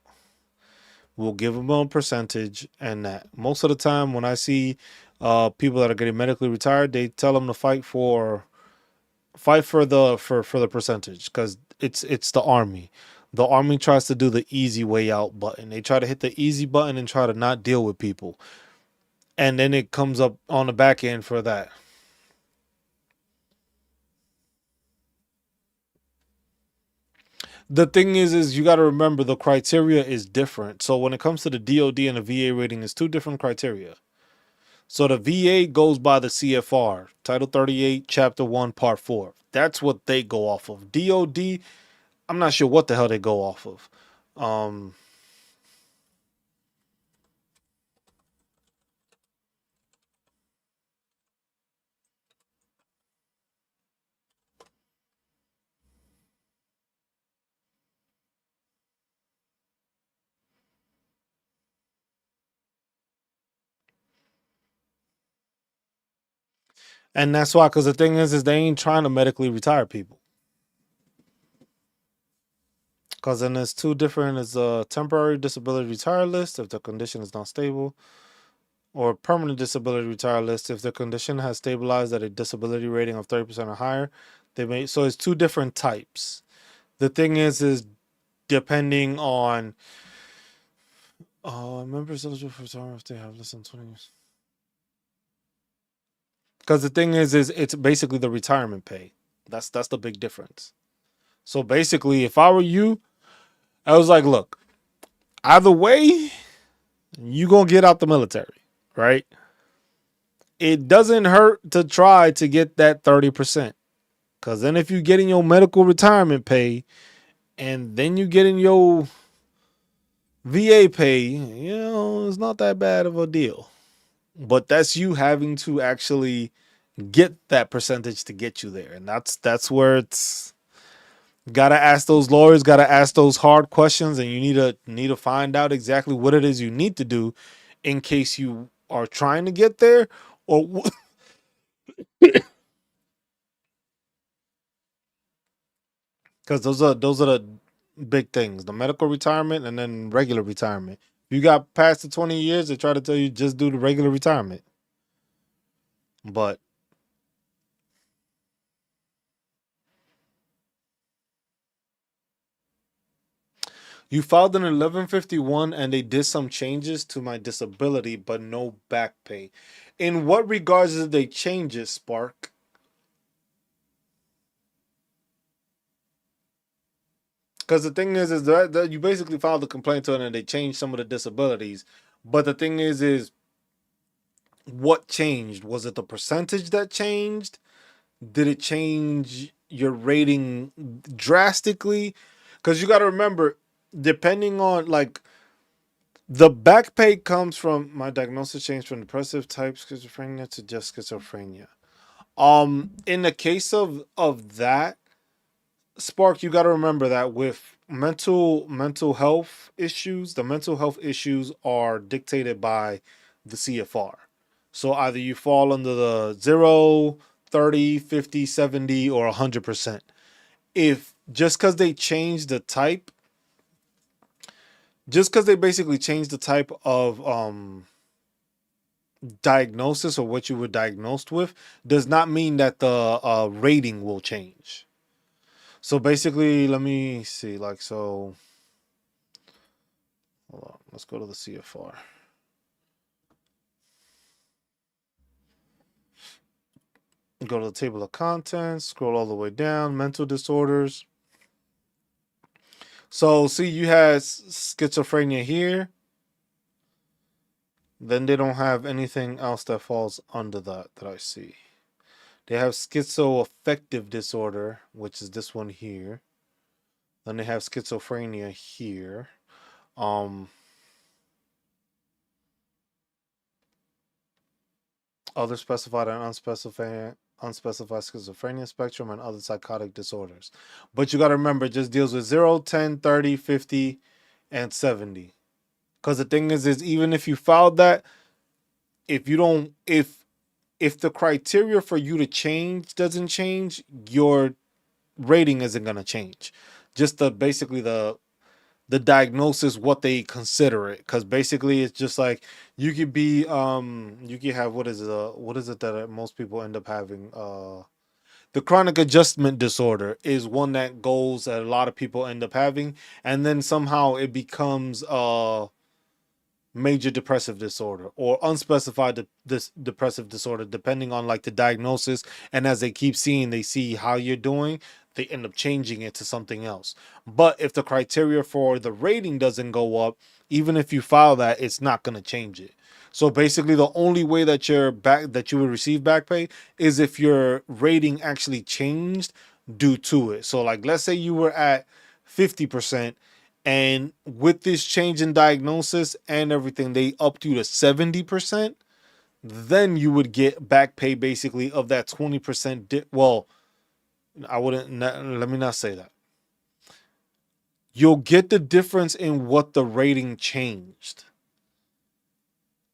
We'll give them a percentage, and that most of the time when I see people that are getting medically retired, they tell them to fight for the percentage, because it's the army. The army tries to do the easy way out button. They try to hit the easy button and try to not deal with people, and then it comes up on the back end for that. The thing is you got to remember the criteria is different. So when it comes to the DOD and the VA rating, it's two different criteria. So the VA goes by the CFR, Title 38, Chapter 1, Part 4. That's what they go off of. DOD, I'm not sure what the hell they go off of. Um, and that's why, because the thing is they ain't trying to medically retire people. Because then there's two different, it's a temporary disability retire list if the condition is not stable, or permanent disability retire list if the condition has stabilized at a disability rating of 30% or higher. They may, so it's two different types. The thing is depending on members eligible for retirement if they have less than 20 years. Because the thing is it's basically the retirement pay. That's the big difference. So basically, if I were you, I was like, look, either way, you gonna get out the military, right? It doesn't hurt to try to get that 30%. Cause then if you get in your medical retirement pay and then you get in your VA pay, it's not that bad of a deal. But that's you having to actually get that percentage to get you there. And that's where it's gotta ask those lawyers, gotta ask those hard questions, and you need to find out exactly what it is you need to do in case you are trying to get there, or because those are the big things: the medical retirement and then regular retirement. If you got past the 20 years, they try to tell you just do the regular retirement, but you filed an 1151 and they did some changes to my disability, but no back pay. In what regards did they change it, Spark? Because the thing is that you basically filed a complaint to it and they changed some of the disabilities. But the thing is what changed? Was it the percentage that changed? Did it change your rating drastically? Because you got to remember, depending on like the back pay comes from my diagnosis changed from depressive type schizophrenia to just schizophrenia. In the case of that, Spark, you got to remember that with mental health issues, the mental health issues are dictated by the CFR. So either you fall under the 0, 30, 50, 70, or 100%. If just because they changed the type, just because they basically changed the type of diagnosis or what you were diagnosed with, does not mean that the rating will change. So basically, let me see. Like, so, hold on. Let's go to the CFR. Go to the table of contents. Scroll all the way down. Mental disorders. So, see, you had schizophrenia here. Then they don't have anything else that falls under that I see. They have schizoaffective disorder, which is this one here. Then they have schizophrenia here. Um, Other specified and unspecified schizophrenia spectrum and other psychotic disorders. But you got to remember, it just deals with 0, 10, 30, 50, and 70. Because the thing is even if you filed that, if you don't, if the criteria for you to change doesn't change, your rating isn't gonna change. Just basically the diagnosis, what they consider it, because basically it's just like you could be you could have what is it that most people end up having, the chronic adjustment disorder is one that goes that a lot of people end up having, and then somehow it becomes major depressive disorder or unspecified this depressive disorder, depending on like the diagnosis. And as they keep seeing, they see how you're doing, they end up changing it to something else. But if the criteria for the rating doesn't go up, even if you file that, it's not going to change it. So basically, the only way that you would receive back pay is if your rating actually changed due to it. So like, let's say you were at 50%, and with this change in diagnosis and everything, they upped you to 70%. Then you would get back pay basically of that 20%. Well, I wouldn't. Let me not say that. You'll get the difference in what the rating changed.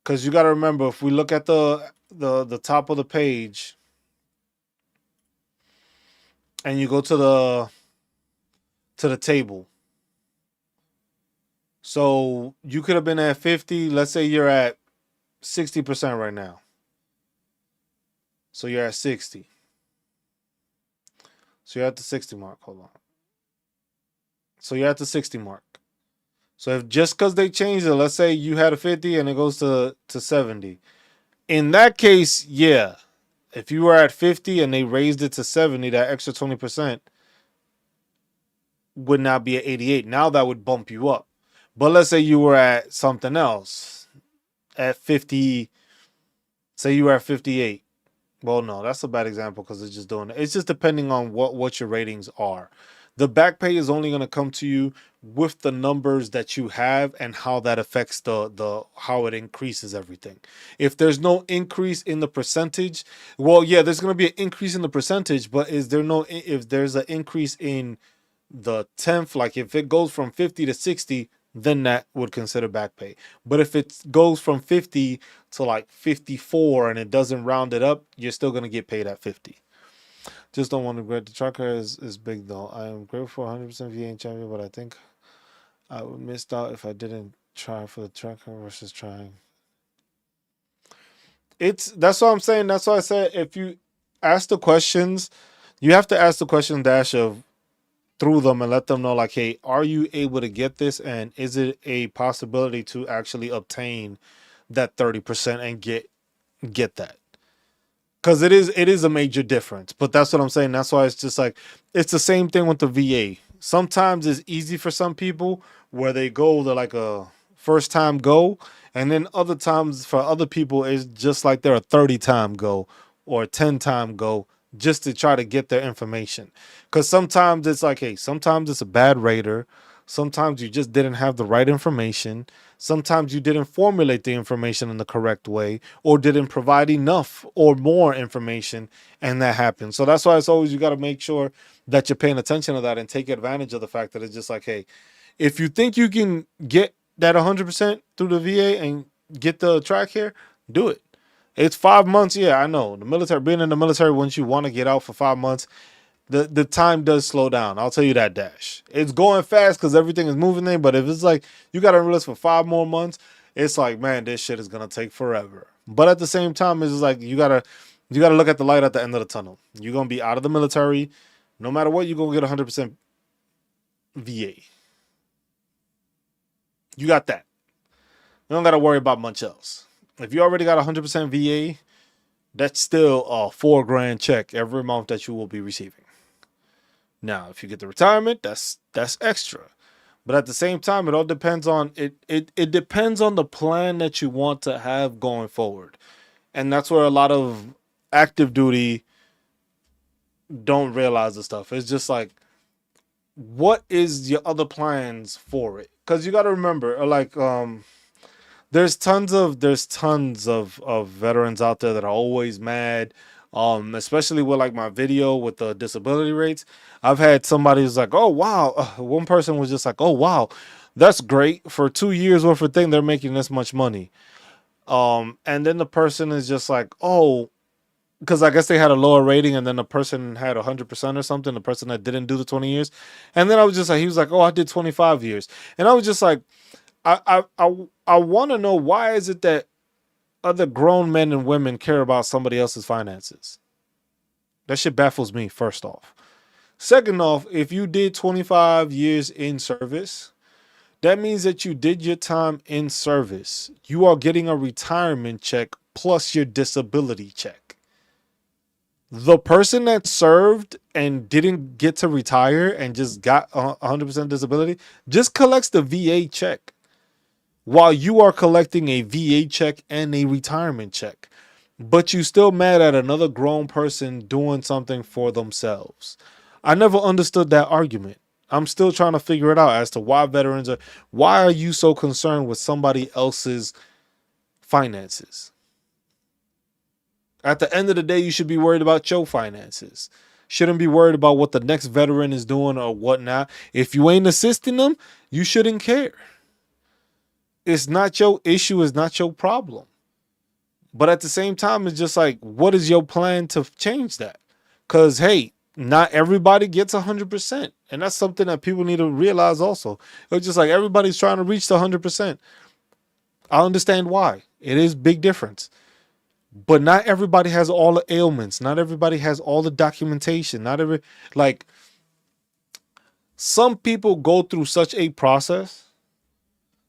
Because you got to remember, if we look at the top of the page, and you go to the table, so you could have been at 50. Let's say you're at 60% right now. So you're at 60. So you're at the 60 mark. Hold on. So you're at the 60 mark. So if just because they changed it, let's say you had a 50 and it goes to 70. In that case, yeah. If you were at 50 and they raised it to 70, that extra 20% would not be at 88. Now that would bump you up. But let's say you were at something else at 50. Say you were at 58. Well, no, that's a bad example because it's just doing it. It's just depending on what your ratings are. The back pay is only going to come to you with the numbers that you have and how that affects the how it increases everything. If there's no increase in the percentage, well, yeah, there's going to be an increase in the percentage, but is there no if there's an increase in the tenth, like if it goes from 50 to 60, then that would consider back pay. But if it goes from 50 to like 54 and it doesn't round it up, you're still going to get paid at 50. Just don't want to regret. The tracker is big though. I am grateful for 100% VA champion, but I think I would missed out if I didn't try for the tracker versus trying. That's what I'm saying. That's why I said if you ask the questions, you have to ask the question dash of through them and let them know like, hey, are you able to get this, and is it a possibility to actually obtain that 30% and get that? Because it is a major difference. But that's what I'm saying. That's why it's just like it's the same thing with the VA. Sometimes it's easy for some people where they go to like a first time go, and then other times for other people it's just like they're a 30-time go or a 10-time go just to try to get their information. Because sometimes it's like, hey, sometimes it's a bad rater. Sometimes you just didn't have the right information. Sometimes you didn't formulate the information in the correct way or didn't provide enough or more information, and that happens. So that's why it's always you got to make sure that you're paying attention to that and take advantage of the fact that it's just like, hey, if you think you can get that 100% through the VA and get the track here, do it. It's 5 months. Yeah, I know. The military, being in the military, once you want to get out for 5 months, the time does slow down. I'll tell you that, Dash. It's going fast because everything is moving there. But if it's like you got to enlist for 5 more months, it's like, man, this shit is gonna take forever. But at the same time, it's like you gotta look at the light at the end of the tunnel. You're gonna be out of the military, no matter what. You're gonna get 100% VA. You got that. You don't gotta worry about much else. If you already got 100% VA, that's still a $4,000 check every month that you will be receiving. Now, if you get the retirement, that's extra. But at the same time, it all depends on it depends on the plan that you want to have going forward. And that's where a lot of active duty don't realize the stuff. It's just like, what is your other plans for it? Because you got to remember, like, there's tons of veterans out there that are always mad, especially with like my video with the disability rates. I've had somebody who's like, oh wow, one person was just like, oh wow, that's great, for 2 years worth of thing they're making this much money. And then the person is just like, oh, because I guess they had a lower rating, and then the person had 100% or something, the person that didn't do the 20 years. And then I was just like, he was like, oh, I did 25 years. And I was just like, I want to know, why is it that other grown men and women care about somebody else's finances? That shit baffles me, first off. Second off, if you did 25 years in service, that means that you did your time in service. You are getting a retirement check plus your disability check. The person that served and didn't get to retire and just got 100% disability just collects the VA check while you are collecting a VA check and a retirement check. But you still mad at another grown person doing something for themselves. I never understood that argument. I'm still trying to figure it out as to why are you so concerned with somebody else's finances? At the end of the day, you should be worried about your finances. Shouldn't be worried about what the next veteran is doing or whatnot. If you ain't assisting them, you shouldn't care. It's not your issue, it's not your problem. But at the same time, it's just like, what is your plan to change that? Because, hey, not everybody gets 100%. And that's something that people need to realize also. It's just like everybody's trying to reach the 100%. I understand why. It is big difference. But not everybody has all the ailments. Not everybody has all the documentation. Like, some people go through such a process.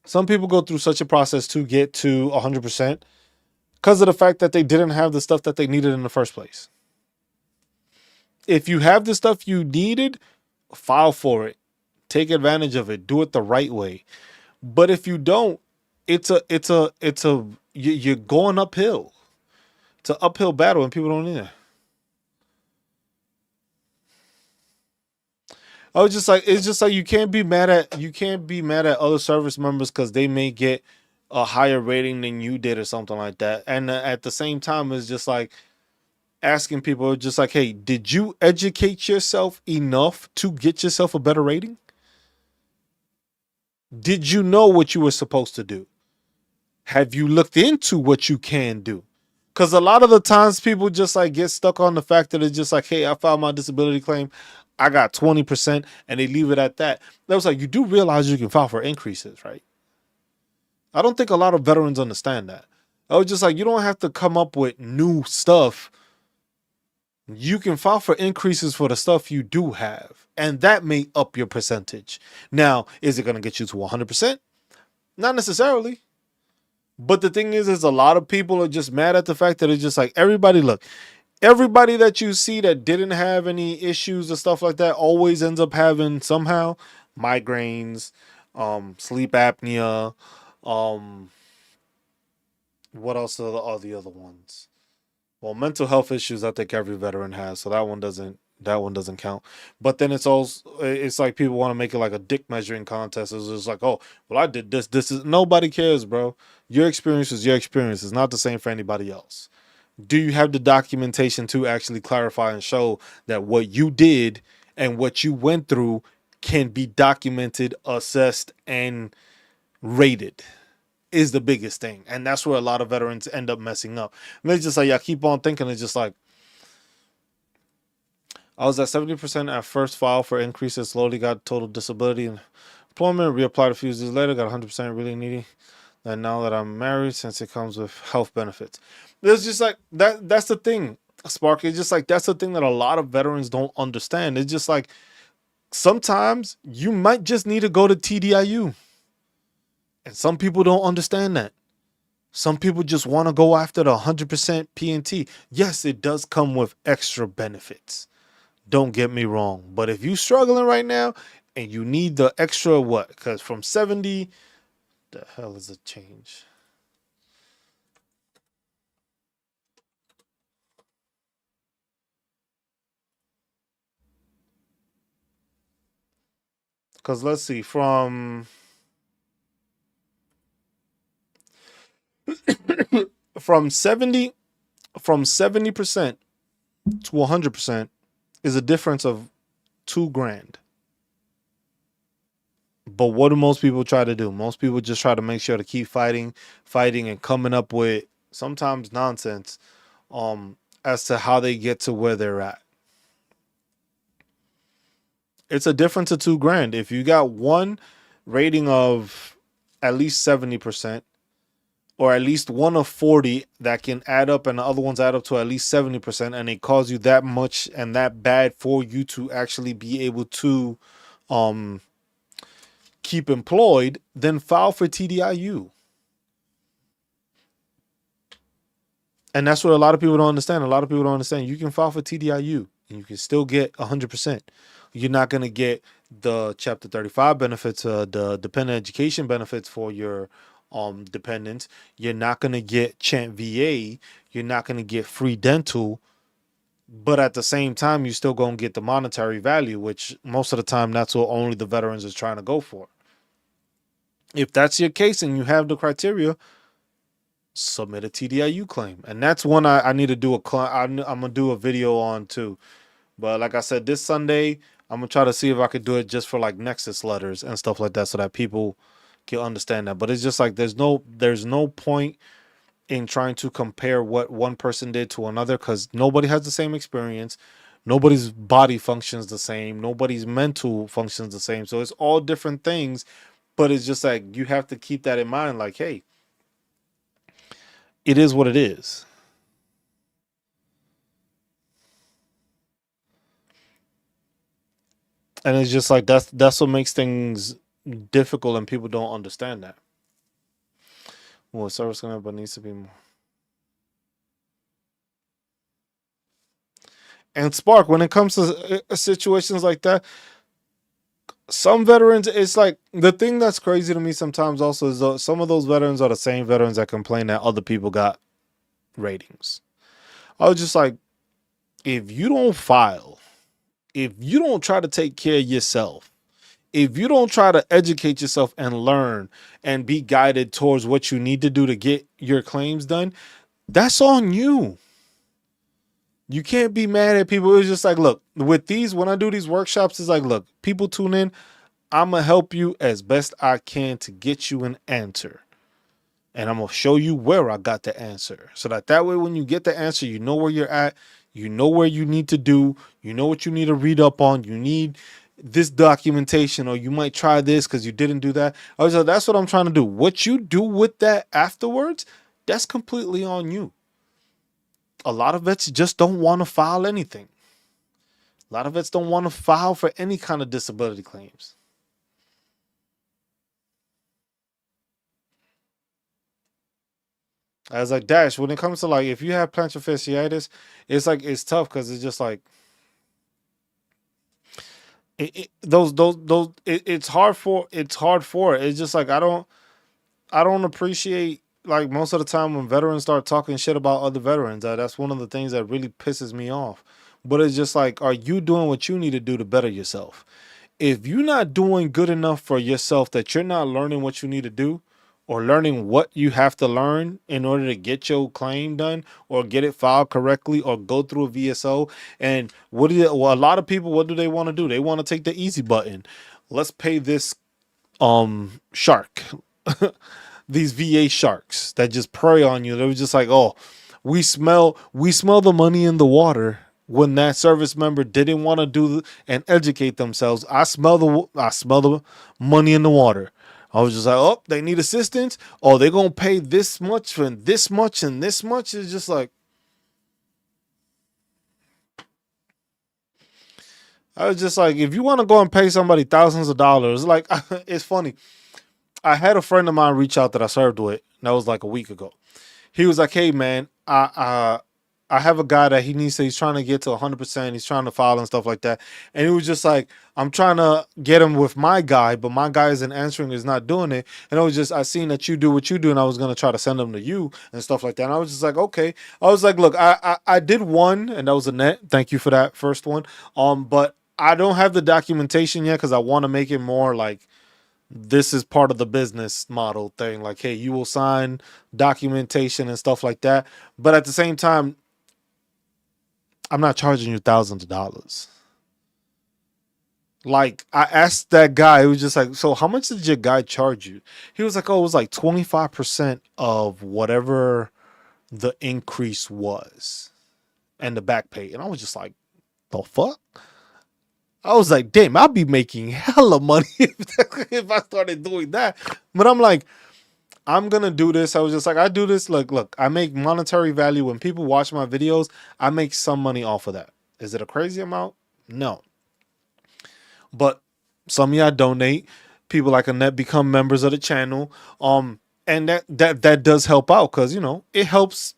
Some people go through such a process to get to 100% because of the fact that they didn't have the stuff that they needed in the first place. If you have the stuff you needed, file for it. Take advantage of it. Do it the right way. But if you don't, you're going uphill. It's an uphill battle and people don't need it. I was just like, it's just like you can't be mad at other service members because they may get a higher rating than you did or something like that. And at the same time, it's just like asking people, just like, hey, did you educate yourself enough to get yourself a better rating? Did you know what you were supposed to do? Have you looked into what you can do? Because a lot of the times people just like get stuck on the fact that it's just like, hey, I filed my disability claim. I got 20% and they leave it at that. That was like, you do realize you can file for increases, right? I don't think a lot of veterans understand that. I was just like, you don't have to come up with new stuff. You can file for increases for the stuff you do have. And that may up your percentage. Now, is it going to get you to 100%? Not necessarily. But the thing is a lot of people are just mad at the fact that it's just like everybody that you see that didn't have any issues or stuff like that always ends up having somehow migraines, sleep apnea, um, what else are the other ones? Well, mental health issues I think every veteran has, so that one doesn't count. But then it's like people want to make it like a dick measuring contest. It's just like, oh, well, I did this. This is nobody cares, bro. Your experience is your experience. It's not the same for anybody else. Do you have the documentation to actually clarify and show that what you did and what you went through can be documented, assessed, and rated? Is the biggest thing. And that's where a lot of veterans end up messing up. And they just like, yeah, keep on thinking. It's just like, I was at 70% at first file for increases, slowly got total disability and employment, reapplied a few years later, got 100% really needy. And now that I'm married, since it comes with health benefits. It's just like, that's the thing, Spark. It's just like, that's the thing that a lot of veterans don't understand. It's just like, sometimes you might just need to go to TDIU. And some people don't understand that. Some people just want to go after the 100% PNT. Yes, it does come with extra benefits. Don't get me wrong. But if you're struggling right now and you need the extra what? Because from 70, the hell is a change? Because let's see, from 70 from 70% to 100% is a difference of 2 grand. But what do most people try to do? Most people just try to make sure to keep fighting, and coming up with sometimes nonsense as to how they get to where they're at. It's a difference of 2 grand. If you got one rating of at least 70%, or at least one of 40 that can add up, and the other ones add up to at least 70%, and it calls you that much and that bad for you to actually be able to keep employed, then file for TDIU. And that's what a lot of people don't understand. A lot of people don't understand. You can file for TDIU and you can still get 100%. You're not going to get the Chapter 35 benefits, the dependent education benefits for your dependents. You're not going to get Chant VA. You're not going to get free dental. But at the same time, you're still going to get the monetary value, which most of the time, that's what only the veterans is trying to go for. If that's your case and you have the criteria, submit a TDIU claim. And that's one I need to do I'm going to do a video on too. But like I said, this Sunday, I'm going to try to see if I could do it just for like Nexus letters and stuff like that so that people can understand that. But it's just like there's no point in trying to compare what one person did to another because nobody has the same experience. Nobody's body functions the same. Nobody's mental functions the same. So it's all different things. But it's just like you have to keep that in mind. Like, hey, it is what it is. And it's just like that's what makes things difficult and people don't understand that. Well, service coming, but needs to be more. And Spark, when it comes to situations like that, some veterans, it's like the thing that's crazy to me sometimes also is some of those veterans are the same veterans that complain that other people got ratings. I was just like, if you don't file, if you don't try to take care of yourself, if you don't try to educate yourself and learn and be guided towards what you need to do to get your claims done, that's on you. You can't be mad at people. It's just like, look, with these, when I do these workshops, it's like, look, people tune in. I'm going to help you as best I can to get you an answer. And I'm going to show you where I got the answer. So that way, when you get the answer, you know where you're at. You know where you need to do. You know what you need to read up on. You need this documentation, or you might try this because you didn't do that. I was like, that's what I'm trying to do. What you do with that afterwards, that's completely on you. A lot of vets just don't want to file anything. A lot of vets don't want to file for any kind of disability claims. As like Dash, when it comes to like if you have plantar fasciitis, it's like it's tough because it's just like it's hard for it. It's just like I don't appreciate like most of the time when veterans start talking shit about other veterans. That's one of the things that really pisses me off. But it's just like, are you doing what you need to do to better yourself? If you're not doing good enough for yourself, that you're not learning what you need to do or learning what you have to learn in order to get your claim done or get it filed correctly or go through a VSO. And well, a lot of people, what do they want to do? They want to take the easy button. Let's pay this shark. These VA sharks that just prey on you. They were just like, oh, we smell the money in the water. When that service member didn't want to do and educate themselves, I smell the money in the water. I was just like, oh, they need assistance. Oh, they're gonna pay this much and this much and this much. It's just like I was just like, if you want to go and pay somebody thousands of dollars, like it's funny. I had a friend of mine reach out that I served with. That was like a week ago. He was like, "Hey man, I have a guy that he's trying to get to 100%. He's trying to file and stuff like that." And he was just like, "I'm trying to get him with my guy, but my guy isn't answering. Is not doing it." And I seen that you do what you do, and I was gonna try to send him to you and stuff like that. And I was just like, okay. I was like, look, I did one, and that was a net. Thank you for that first one. But I don't have the documentation yet because I want to make it more like this is part of the business model thing. Like, hey, you will sign documentation and stuff like that. But at the same time, I'm not charging you thousands of dollars. Like, I asked that guy, it was just like, so how much did your guy charge you? He was like, oh, it was like 25% of whatever the increase was and the back pay. And I was just like, the fuck? I was like, damn, I'd be making hella money if I started doing that. But I'm like, I'm gonna do this. I was just like, I do this. Look, I make monetary value when people watch my videos. I make some money off of that. Is it a crazy amount? No, but some of y'all donate. People like Annette become members of the channel. And that does help out because it helps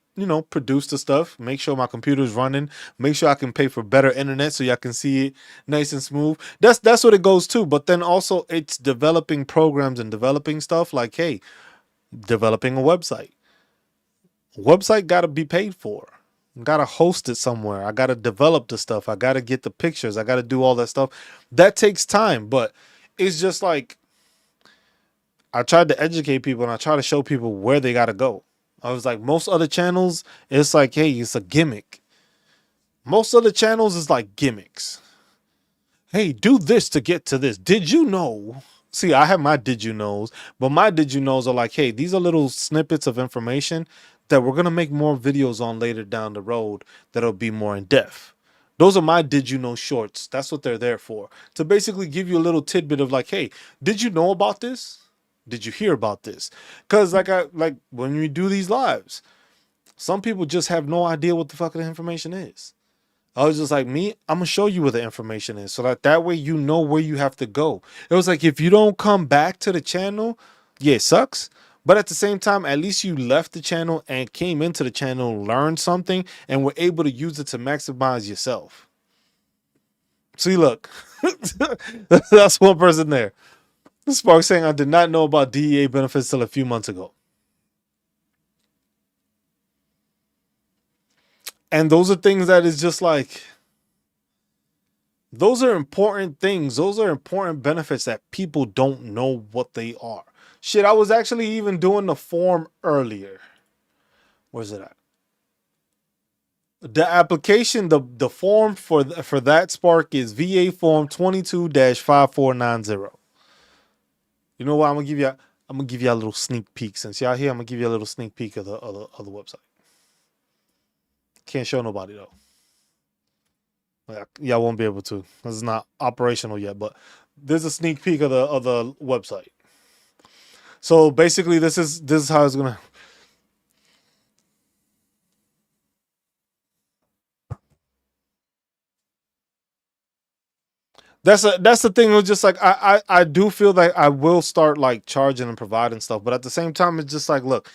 produce the stuff, make sure my computer's running, make sure I can pay for better internet so y'all can see it nice and smooth. That's what it goes to. But then also it's developing programs and developing stuff like, hey, developing a website got to be paid for. Got to host it somewhere. I got to develop the stuff. I got to get the pictures. I got to do all that stuff. That takes time, but it's just like I tried to educate people and I try to show people where they got to go. I was like, most other channels, it's like, hey, it's a gimmick. Most other channels is like gimmicks. Hey, do this to get to this. Did you know? See, I have my did you knows, but my did you knows are like, hey, these are little snippets of information that we're going to make more videos on later down the road that'll be more in depth. Those are my did you know shorts. That's what they're there for. To basically give you a little tidbit of like, hey, did you know about this? Did you hear about this? Because like when we do these lives, some people just have no idea what the fuck the information is. I was just like, me, I'm gonna show you where the information is so that way you know where you have to go. It was like, if you don't come back to the channel, yeah, it sucks. But at the same time, at least you left the channel and came into the channel, learned something, and were able to use it to maximize yourself. See, look, that's one person there. Spark saying, I did not know about DEA benefits till a few months ago. And those are things that is just like, those are important things. Those are important benefits that people don't know what they are. Shit, I was actually even doing the form earlier. Where's it at? The application, the form for that Spark is VA form 22-5490. You know what? I'm gonna give you a little sneak peek. Since y'all here, I'm gonna give you a little sneak peek of the website. Can't show nobody though. Y'all won't be able to. This is not operational yet, but there's a sneak peek of the website. So basically, this is how it's gonna. That's the thing. It's just like I do feel that I will start like charging and providing stuff, but at the same time, it's just like, look,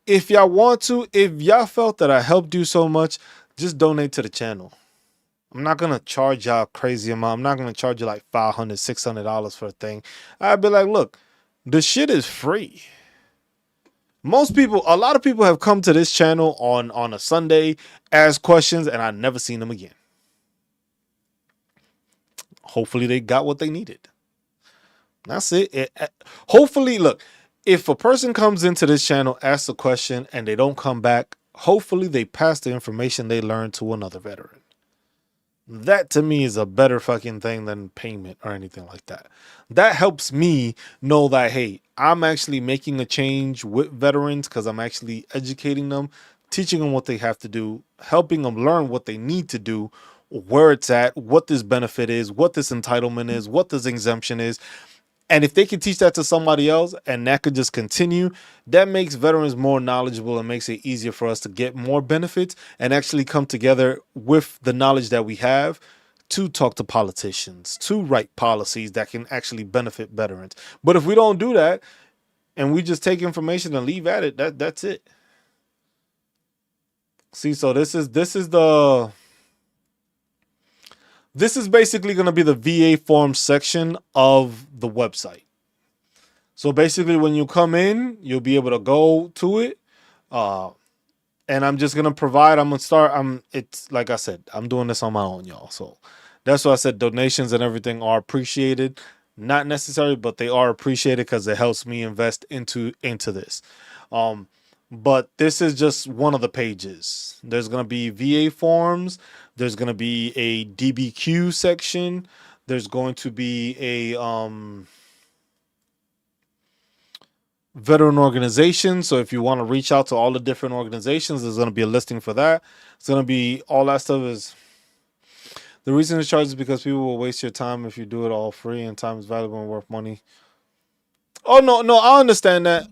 if y'all want to, if y'all felt that I helped you so much, just donate to the channel. I'm not gonna charge y'all crazy amount. I'm not gonna charge you like $500, $600 for a thing. I'd be like, look, the shit is free. A lot of people have come to this channel on a Sunday, ask questions, and I never seen them again. Hopefully they got what they needed. That's it. Hopefully, look, if a person comes into this channel, asks a question, and they don't come back, hopefully they pass the information they learned to another veteran. That to me is a better fucking thing than payment or anything like that. That helps me know that, hey, I'm actually making a change with veterans because I'm actually educating them, teaching them what they have to do, helping them learn what they need to do, where it's at, what this benefit is, what this entitlement is, what this exemption is. And if they can teach that to somebody else and that could just continue, that makes veterans more knowledgeable and makes it easier for us to get more benefits and actually come together with the knowledge that we have to talk to politicians, to write policies that can actually benefit veterans. But if we don't do that and we just take information and leave at it, that's it. See, so this is basically going to be the VA form section of the website. So basically, when you come in, you'll be able to go to it. And I'm just going to provide, it's like I said, I'm doing this on my own, y'all. So that's why I said donations and everything are appreciated. Not necessary, but they are appreciated because it helps me invest into this. But this is just one of the pages. There's going to be VA forms. There's going to be a DBQ section. There's going to be a veteran organization. So if you want to reach out to all the different organizations, there's going to be a listing for that. It's going to be all that stuff. Is the reason it's charged is because people will waste your time if you do it all free, and time is valuable and worth money. Oh no, I understand that,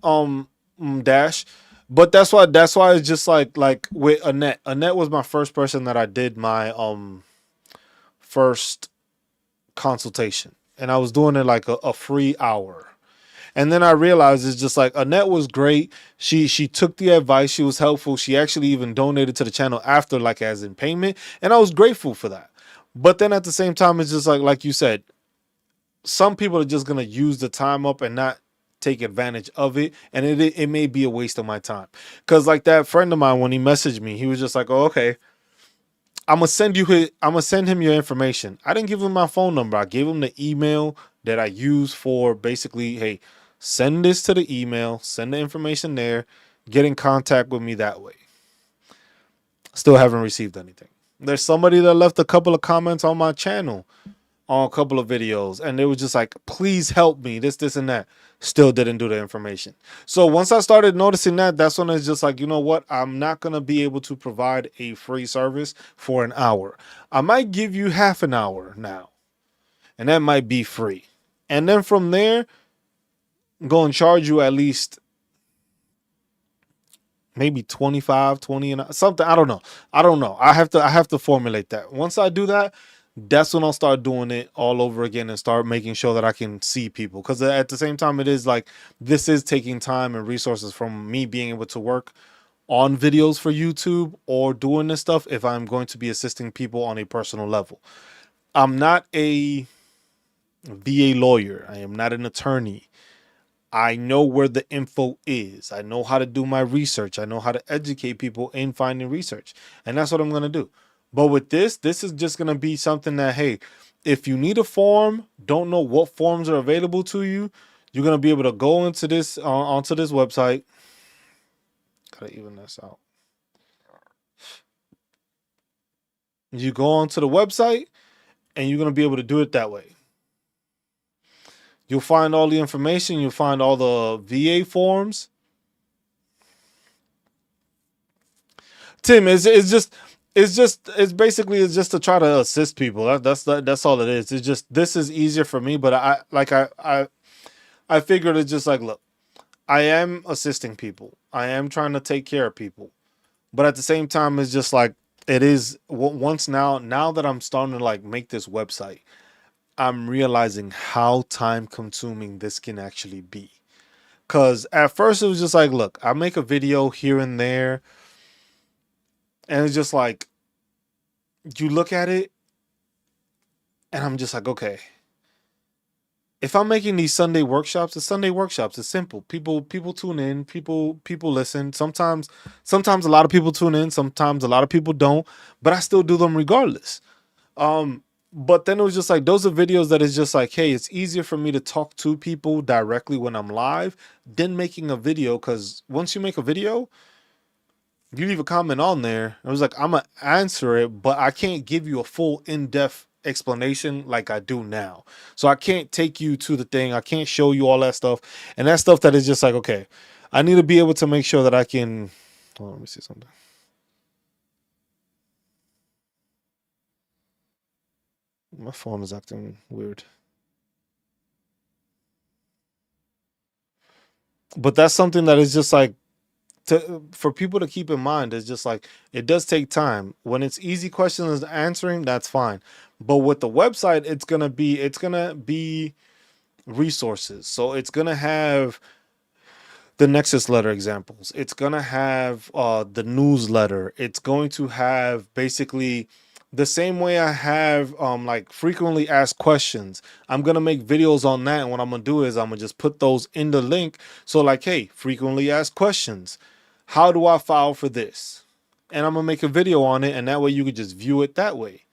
Dash. But that's why it's just like with Annette. Annette was my first person that I did my first consultation. And I was doing it like a free hour. And then I realized it's just like Annette was great. She took the advice. She was helpful. She actually even donated to the channel after, like as in payment, and I was grateful for that. But then at the same time, it's just like you said, some people are just gonna use the time up and not take advantage of it, and it may be a waste of my time. Cause like that friend of mine, when he messaged me, he was just like, "Oh, okay, I'm gonna send him your information." I didn't give him my phone number. I gave him the email that I use for basically, hey, send this to the email, send the information there, get in contact with me that way. Still haven't received anything. There's somebody that left a couple of comments on my channel on a couple of videos, and they were just like, please help me, this and that. Still didn't do the information. So once I started noticing that, that's when it's just like, you know what, I'm not going to be able to provide a free service for an hour. I might give you half an hour now, and that might be free. And then from there, I'm going to charge you at least maybe 25, 20 and something. I don't know. I have to formulate that. Once I do that, that's when I'll start doing it all over again and start making sure that I can see people. Because at the same time, it is like, this is taking time and resources from me being able to work on videos for YouTube or doing this stuff if I'm going to be assisting people on a personal level. I'm not a VA lawyer. I am not an attorney. I know where the info is. I know how to do my research. I know how to educate people in finding research. And that's what I'm going to do. But with this is just going to be something that, hey, if you need a form, don't know what forms are available to you, you're going to be able to go into this, onto this website. Gotta even this out. You go onto the website and you're going to be able to do it that way. You'll find all the information. You'll find all the VA forms. Tim, it's basically it's just to try to assist people. That's all it is. It's just, this is easier for me, but I figured it's just like, look, I am assisting people. I am trying to take care of people, but at the same time, it's just like, it is once now that I'm starting to like make this website, I'm realizing how time consuming this can actually be. Cause at first it was just like, look, I make a video here and there, and it's just like, you look at it and I'm just like, okay, if I'm making these Sunday workshops, it's Sunday workshops. It's simple. People tune in, people listen. Sometimes a lot of people tune in, sometimes a lot of people don't, but I still do them regardless. But then it was just like, those are videos that is just like, hey, it's easier for me to talk to people directly when I'm live than making a video. Because once you make a video, you leave a comment on there. It was like, I'm gonna answer it, but I can't give you a full in-depth explanation like I do now. So I can't take you to the thing. I can't show you all that stuff. And that stuff that is just like, okay, I need to be able to make sure that I can. Hold on, let me see something. My phone is acting weird. But that's something that is just like, for people to keep in mind. Is just like, it does take time. When it's easy questions answering, that's fine. But with the website, it's gonna be resources. So it's gonna have the Nexus letter examples. It's gonna have the newsletter. It's going to have basically the same way I have like frequently asked questions. I'm gonna make videos on that, and what I'm gonna do is I'm gonna just put those in the link. So like, hey, frequently asked questions. How do I file for this? And I'm gonna make a video on it, and that way you could just view it that way.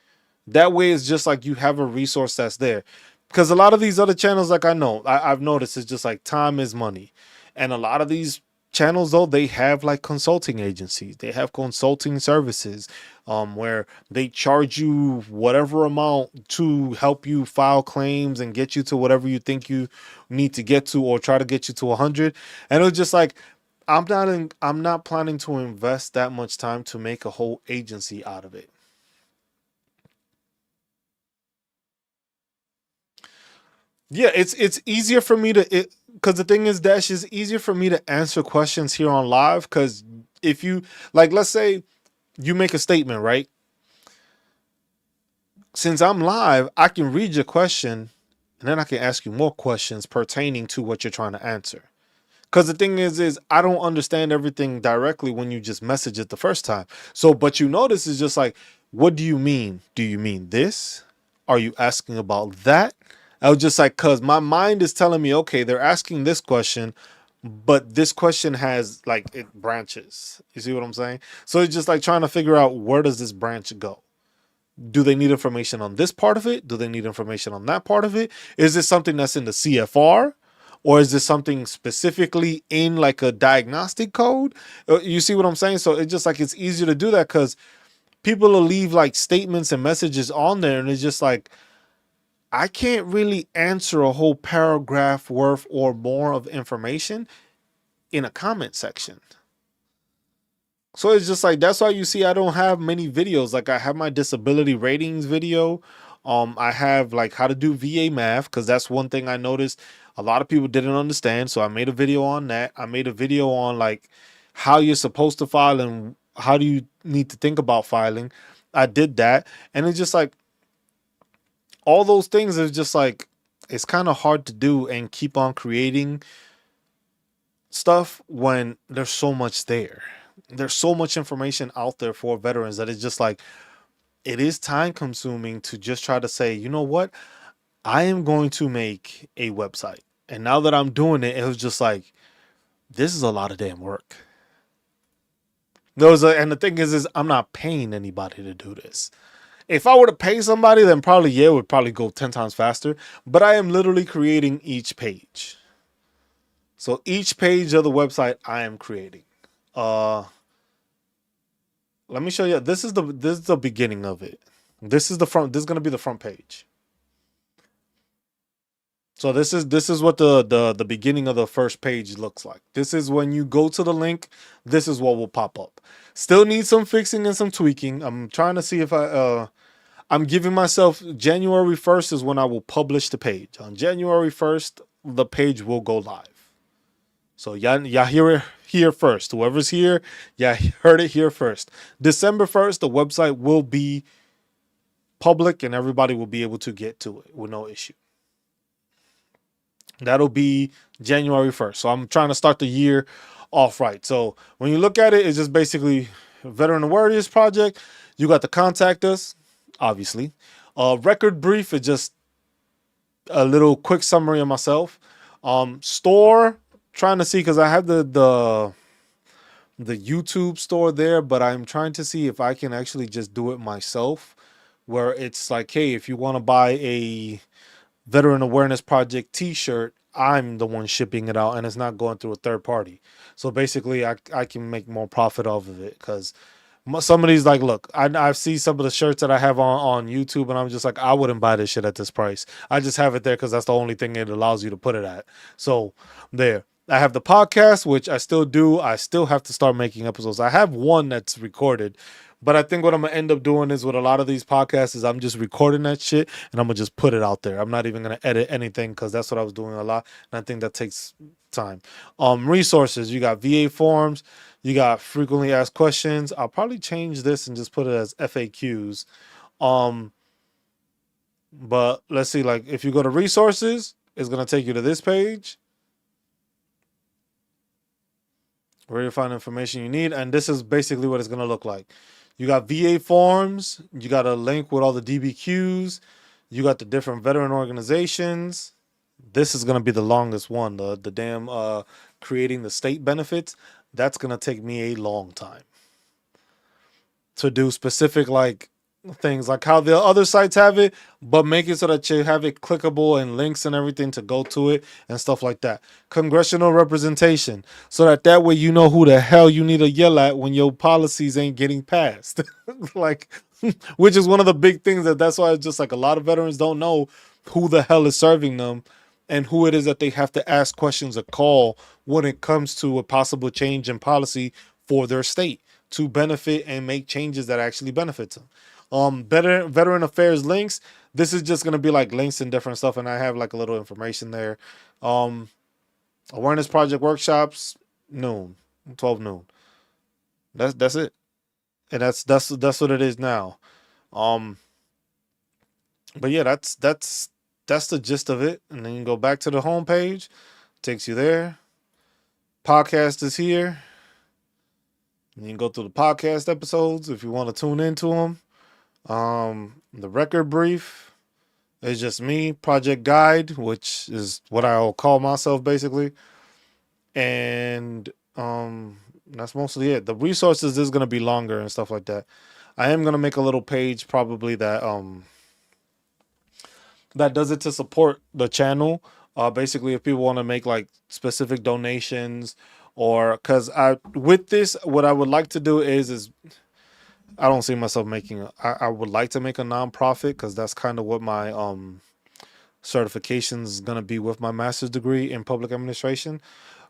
That way it's just like you have a resource that's there. Because a lot of these other channels, like I've noticed, it's just like time is money. And a lot of these channels though, they have like consulting agencies. They have consulting services where they charge you whatever amount to help you file claims and get you to whatever you think you need to get to, or try to get you to 100. And it was just like, I'm not planning to invest that much time to make a whole agency out of it. Yeah, it's easier for me to it, because the thing is, Dash, is easier for me to answer questions here on live. Because if you, like, let's say you make a statement, right? Since I'm live, I can read your question And then I can ask you more questions pertaining to what you're trying to answer. Because the thing is I don't understand everything directly when you just message it the first time. So, but you notice is just like, what do you mean? Do you mean this? Are you asking about that? I was just like, because my mind is telling me, okay, they're asking this question, but this question has like it branches. You see what I'm saying? So it's just like trying to figure out where does this branch go? Do they need information on this part of it? Do they need information on that part of it? Is this something that's in the CFR? Or is this something specifically in like a diagnostic code? You see what I'm saying? So it's just like it's easier to do that because people will leave like statements and messages on there, and it's just like I can't really answer a whole paragraph worth or more of information in a comment section. So it's just like that's why you see I don't have many videos. Like I have my disability ratings video. I have like how to do VA math because that's one thing I noticed a lot of people didn't understand. So I made a video on that. I made a video on like how you're supposed to file and how do you need to think about filing. I did that, and it's just like all those things is just like it's kind of hard to do and keep on creating stuff when there's so much there. There's so much information out there for veterans that it's just like it is time consuming to just try to say, you know what, I am going to make a website. And now that I'm doing it, it was just like this is a lot of damn work. And the thing is I'm not paying anybody to do this. If I were to pay somebody, then probably it would probably go 10 times faster. But I am literally creating each page. So each page of the website I am creating. Uh Let me show you. This is the beginning of it. This is the front. This is gonna be the front page. So this is what the beginning of the first page looks like. This is when you go to the link. This is what will pop up. Still need some fixing and some tweaking. I'm trying to see if I'm giving myself January 1st is when I will publish the page. On January 1st, the page will go live. So y'all hear it here first. Whoever's here, y'all heard it here first. December 1st, the website will be public and everybody will be able to get to it with no issue. That'll be January 1st. So I'm trying to start the year off right. So when you look at it, it's just basically Veteran Awareness Project. You got to contact us, obviously. Record brief is just a little quick summary of myself. Store, trying to see because I have the YouTube store there, but I'm trying to see if I can actually just do it myself, where it's like, hey, if you want to buy a Veteran Awareness Project t-shirt, I'm the one shipping it out and it's not going through a third party. So basically I can make more profit off of it because some of these, like, look, I see some of the shirts that I have on YouTube and I'm just like, I wouldn't buy this shit at this price. I just have it there because that's the only thing it allows you to put it at. So there. I have the podcast, which I still do. I still have to start making episodes. I have one that's recorded, but I think what I'm gonna end up doing is with a lot of these podcasts is I'm just recording that shit and I'm gonna just put it out there. I'm not even gonna edit anything because that's what I was doing a lot, and I think that takes time. Resources, you got VA forms, you got frequently asked questions. I'll probably change this and just put it as FAQs. But let's see, like if you go to resources, it's gonna take you to this page where you find information you need, and this is basically what it's gonna look like. You got VA forms, you got a link with all the DBQs, you got the different veteran organizations. This is gonna be the longest one, the damn creating the state benefits. That's gonna take me a long time to do specific like things like how the other sites have it, but make it so that you have it clickable and links and everything to go to it and stuff like that. Congressional representation, so that way you know who the hell you need to yell at when your policies ain't getting passed. Like, which is one of the big things that's why it's just like a lot of veterans don't know who the hell is serving them and who it is that they have to ask questions or call when it comes to a possible change in policy for their state to benefit and make changes that actually benefits them. Veteran affairs links. This is just gonna be like links and different stuff, and I have like a little information there. Awareness project workshops, noon, 12 noon. That's it, and that's what it is now. But yeah, that's that's the gist of it. And then you go back to the home page, takes you there. Podcast is here. And you can go through the podcast episodes if you want to tune into them. The record brief is just me, project guide, which is what I'll call myself basically. And that's mostly it. The resources is gonna be longer and stuff like that. I am gonna make a little page probably that does it to support the channel. Basically, if people want to make like specific donations, or because I with this, what I would like to do is I don't see myself making. I would like to make a nonprofit because that's kind of what my certification is gonna be with my master's degree in public administration.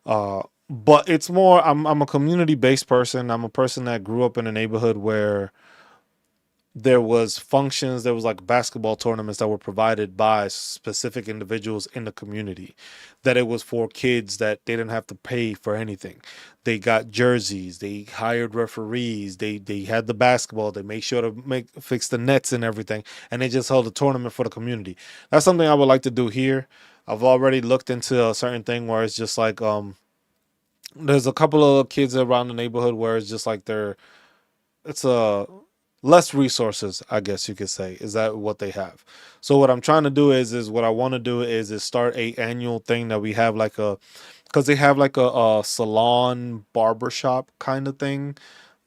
But it's more. I'm a community based person. I'm a person that grew up in a neighborhood where there was functions, there was like basketball tournaments that were provided by specific individuals in the community, that it was for kids that they didn't have to pay for anything. They got jerseys, they hired referees, they had the basketball, they made sure to make fix the nets and everything, and they just held a tournament for the community. That's something I would like to do here. I've already looked into a certain thing where it's just like there's a couple of kids around the neighborhood where it's just like it's a less resources, I guess you could say, is that what they have. So what I'm trying to do is what I want to do is start a annual thing that we have like because they have like a salon barbershop kind of thing,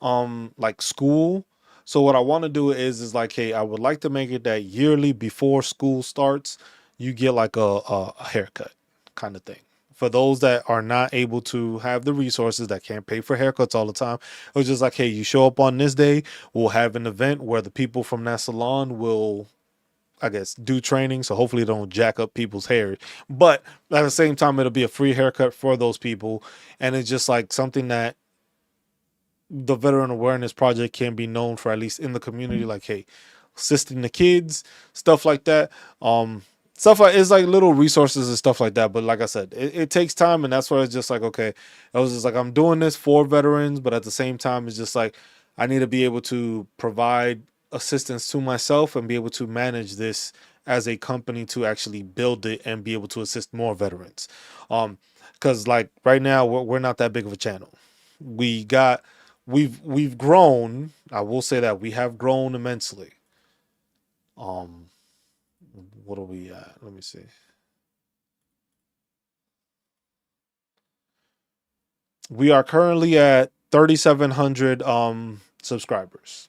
like school. So what I want to do is like, hey, I would like to make it that yearly before school starts, you get like a haircut kind of thing. For those that are not able to have the resources, that can't pay for haircuts all the time, it was just like, hey, you show up on this day, we'll have an event where the people from that salon will, I guess, do training. So hopefully they don't jack up people's hair. But at the same time, it'll be a free haircut for those people. And it's just like something that the Veteran Awareness Project can be known for, at least in the community. Like, hey, assisting the kids, stuff like that. Stuff like, it's like little resources and stuff like that. But like I said, it takes time, and that's why it's just like, okay, I was just like, I'm doing this for veterans, but at the same time, it's just like I need to be able to provide assistance to myself and be able to manage this as a company to actually build it and be able to assist more veterans. Because like right now, we're not that big of a channel. We got we've grown. I will say that we have grown immensely. Um, what are we at? Let me see. We are currently at 3,700 subscribers,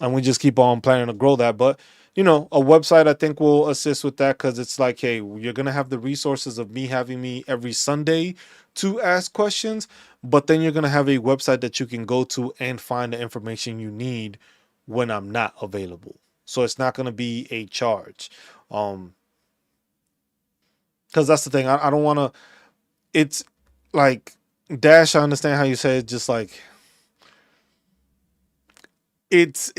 and we just keep on planning to grow that. But a website I think will assist with that, because it's like, hey, you're gonna have the resources of me having me every Sunday to ask questions, but then you're gonna have a website that you can go to and find the information you need when I'm not available. So it's not gonna be a charge. Because that's the thing. I don't want to. It's like, Dash. I understand how you say it. Just like it's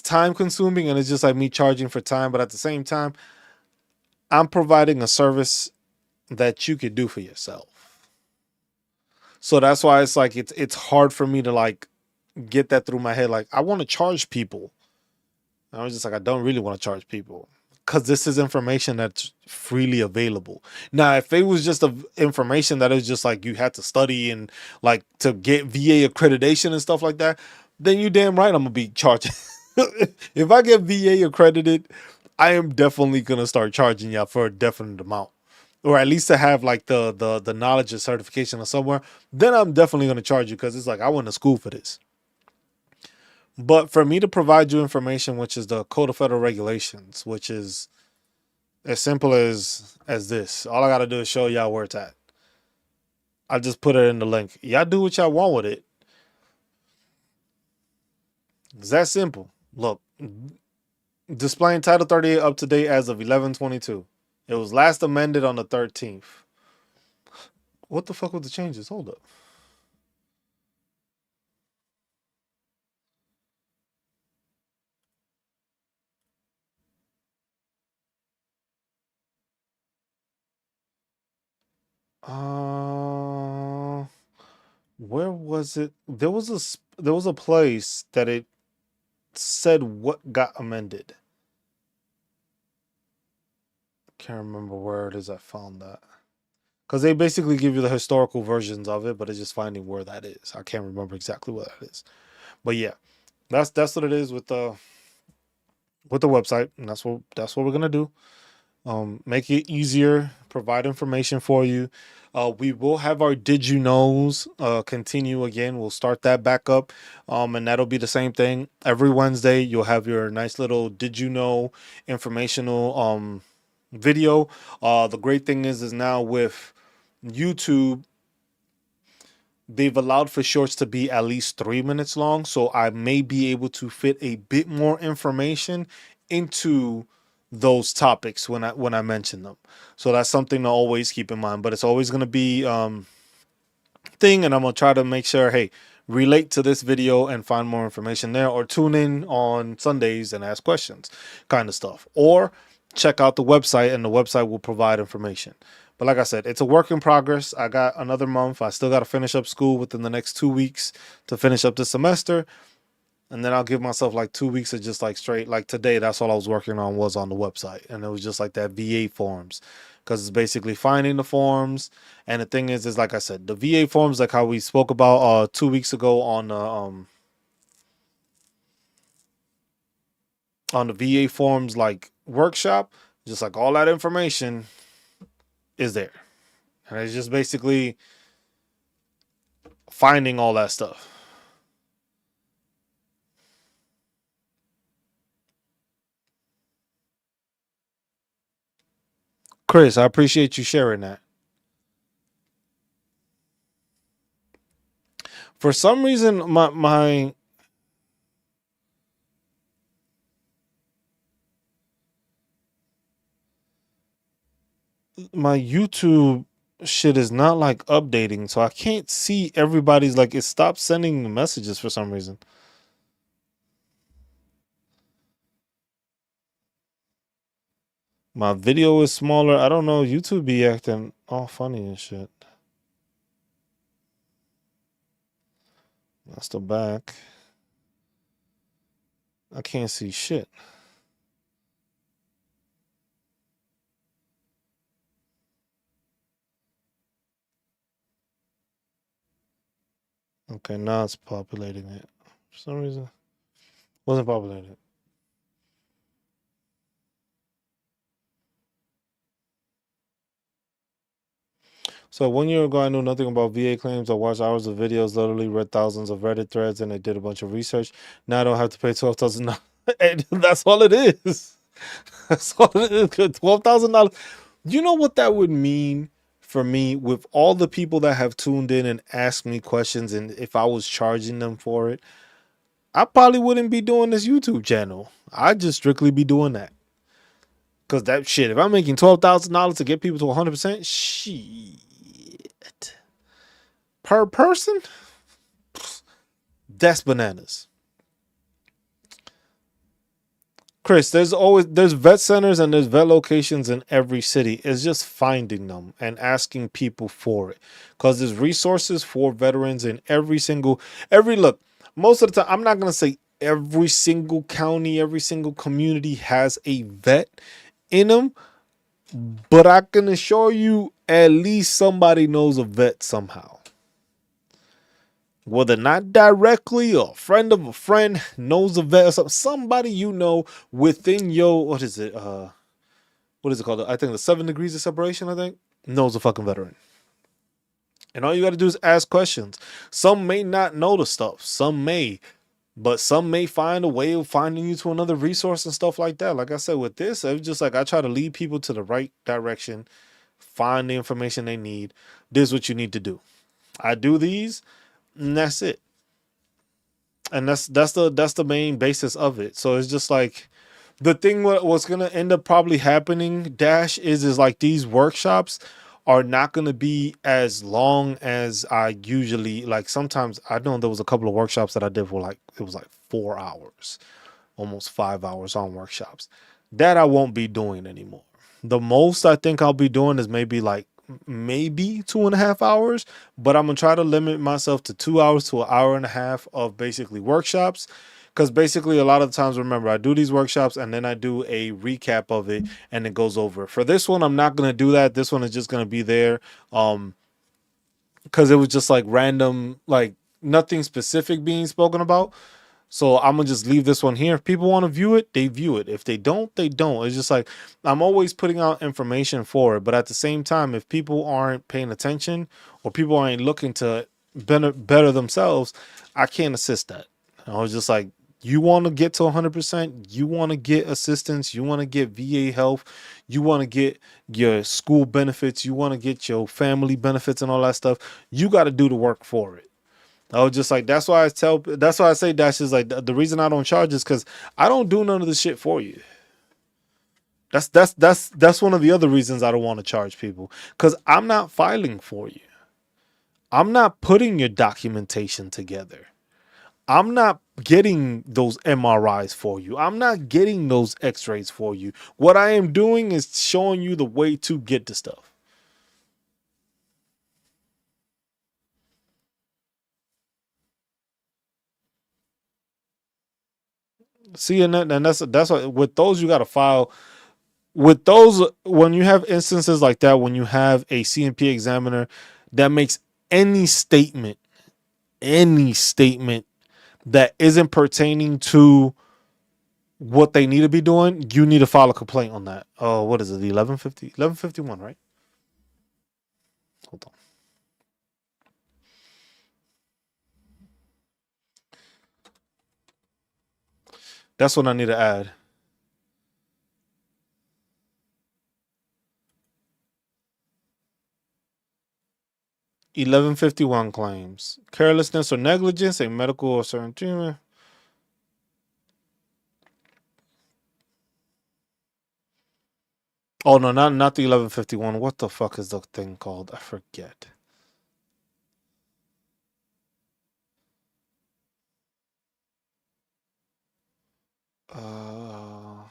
time consuming, and it's just like me charging for time. But at the same time, I'm providing a service that you could do for yourself. So that's why it's like it's hard for me to like get that through my head. Like, I want to charge people. And I was just like, I don't really want to charge people, because this is information that's freely available. Now, if it was just information that is just like you had to study and like to get VA accreditation and stuff like that, then you damn right I'm gonna be charging. If I get VA accredited, I am definitely gonna start charging y'all for a definite amount, or at least to have like the knowledge and certification or somewhere. Then I'm definitely gonna charge you, because it's like I went to school for this. But for me to provide you information, which is the Code of Federal Regulations, which is as simple as this. All I gotta do is show y'all where it's at. I just put it in the link. Y'all do what y'all want with it. It's that simple. Look, displaying Title 38 up to date as of 11/22. It was last amended on the 13th. What the fuck with the changes? Hold up. Uh, where was it? There was a place that it said what got amended. Can't remember where it is I found that. Because they basically give you the historical versions of it, but it's just finding where that is. I can't remember exactly where that is. But yeah, that's what it is with the website, and that's what we're gonna do. Make it easier, provide information for you. We will have our Did You Knows continue again. We'll start that back up. And that'll be the same thing. Every Wednesday, you'll have your nice little Did You Know informational video. The great thing is now with YouTube, they've allowed for shorts to be at least 3 minutes long. So I may be able to fit a bit more information into those topics when I mention them. So that's something to always keep in mind. But it's always going to be thing, and I'm gonna try to make sure, hey, relate to this video and find more information there, or tune in on Sundays and ask questions, kind of stuff, or check out the website, and the website will provide information. But like I said, it's a work in progress. I got another month. I still got to finish up school within the next 2 weeks to finish up the semester. And then I'll give myself like 2 weeks of just like straight, like today, that's all I was working on was on the website. And it was just like that VA forms, because it's basically finding the forms. And the thing is like I said, the VA forms, like how we spoke about 2 weeks ago on the VA forms like workshop, just like all that information is there. And it's just basically finding all that stuff. Chris, I appreciate you sharing that. For some reason, my YouTube shit is not like updating, so I can't see everybody's, like, it stopped sending the messages for some reason. My video is smaller. I don't know. YouTube be acting all funny and shit. That's the back. I can't see shit. Okay, now it's populating it. For some reason, wasn't populating. So 1 year ago, I knew nothing about VA claims. I watched hours of videos, literally read thousands of Reddit threads, and I did a bunch of research. Now I don't have to pay $12,000. And that's all it is. That's all it is. $12,000. You know what that would mean for me, with all the people that have tuned in and asked me questions, and if I was charging them for it, I probably wouldn't be doing this YouTube channel. I'd just strictly be doing that. Because that shit, if I'm making $12,000 to get people to 100%, shit. Per person? That's bananas. Chris, there's vet centers and there's vet locations in every city. It's just finding them and asking people for it. Because there's resources for veterans in every look. Most of the time, I'm not gonna say every single county, every single community has a vet in them, but I can assure you at least somebody knows a vet somehow. Whether not directly or a friend of a friend knows a vet or something, somebody you know within your, what is it called? I think the 7 degrees of separation, I think, knows a fucking veteran. And all you got to do is ask questions. Some may not know the stuff, some may, but some may find a way of finding you to another resource and stuff like that. Like I said, with this, it's just like I try to lead people to the right direction, find the information they need. This is what you need to do. I do these, and that's it. And that's the main basis of it. So it's just like the thing what's gonna end up probably happening, Dash, is like these workshops are not gonna be as long as I usually like. Sometimes I know there was a couple of workshops that I did for like it was like 4 hours, almost 5 hours on workshops. That I won't be doing anymore. The most I think I'll be doing is maybe 2.5 hours, but I'm gonna try to limit myself to 2 hours to an hour and a half of basically workshops, Because basically, a lot of the times, remember, I do these workshops and then I do a recap of it and it goes over. For this one, I'm not going to do that. This one is just going to be there. Because it was just like random, like nothing specific being spoken about. So I'm gonna just leave this one here. If people want to view it, they view it. If they don't, they don't. It's just like I'm always putting out information for it, but at the same time, if people aren't paying attention or people aren't looking to better themselves, I can't assist that. I was just like, you want to get to 100%, you want to get assistance, you want to get VA health, you want to get your school benefits, you want to get your family benefits and all that stuff. You got to do the work for it. I was just like, that's why I say Dash is like the reason I don't charge is because I don't do none of the shit for you. That's one of the other reasons I don't want to charge people because I'm not filing for you. I'm not putting your documentation together. I'm not getting those MRIs for you. I'm not getting those X-rays for you. What I am doing is showing you the way to get the stuff. See, and that's what with those you got to file. With those, when you have instances like that, when you have a CNP examiner that makes any statement, any statement that isn't pertaining to what they need to be doing, you need to file a complaint on that. Oh, what is it? 1151, right? Hold on. That's what I need to add. 1151 claims. Carelessness or negligence, a medical or certain treatment. Oh no, not the 1151. What the fuck is the thing called? I forget. Uh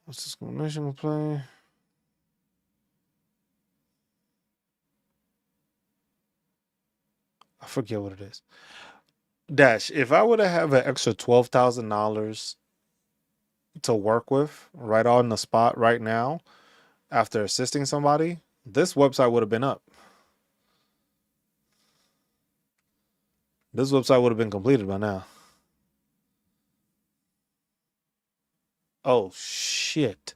what's discrimination complaint? I forget what it is. Dash, if I were to have an extra $12,000 to work with right on the spot right now after assisting somebody, this website would have been up. This website would have been completed by now. Oh shit.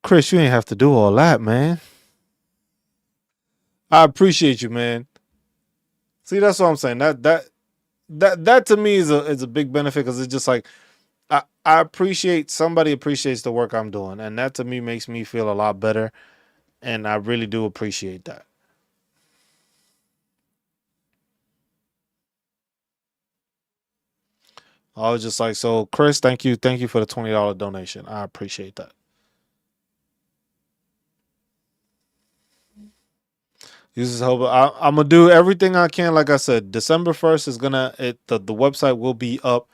Chris, you ain't have to do all that, man. I appreciate you, man. See, that's what I'm saying. That to me is a big benefit because it's just like I appreciate somebody appreciates the work I'm doing, and that to me makes me feel a lot better, and I really do appreciate that. I was just like, so Chris, thank you for the $20 donation. I appreciate that. This is hope I'm gonna do everything I can. Like I said, December 1st is gonna the website will be up.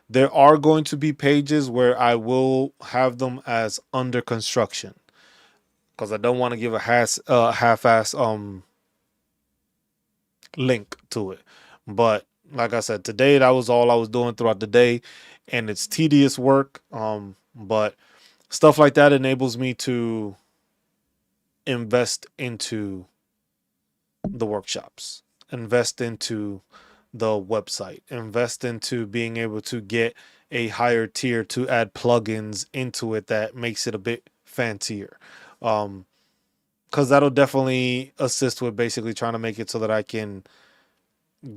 There are going to be pages where I will have them as under construction because I don't want to give a half-ass link to it. But like I said, today that was all I was doing throughout the day, and it's tedious work. But stuff like that enables me to invest into the workshops, invest into the website, invest into being able to get a higher tier to add plugins into it that makes it a bit fancier. Because that'll definitely assist with basically trying to make it so that I can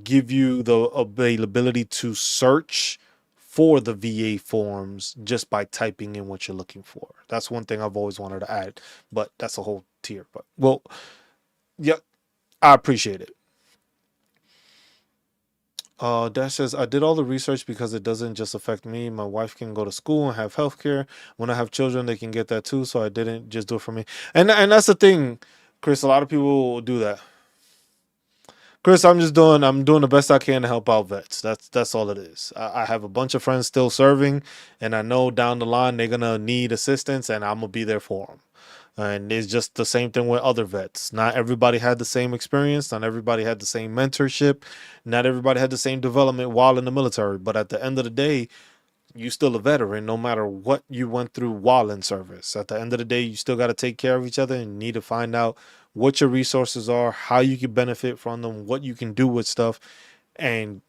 give you the availability to search for the VA forms just by typing in what you're looking for. That's one thing I've always wanted to add, but that's a whole tier. But well, yeah, I appreciate it. Dash says, I did all the research because it doesn't just affect me. My wife can go to school and have health care. When I have children, they can get that too. So I didn't just do it for me. And that's the thing, Chris. A lot of people will do that. Chris, I'm doing the best I can to help out vets. That's all it is. I have a bunch of friends still serving, and I know down the line they're gonna need assistance, and I'm gonna be there for them. And it's just the same thing with other vets. Not everybody had the same experience. Not everybody had the same mentorship. Not everybody had the same development while in the military. But at the end of the day, you still a veteran no matter what you went through while in service. At the end of the day, you still got to take care of each other and need to find out what your resources are, how you can benefit from them, what you can do with stuff, and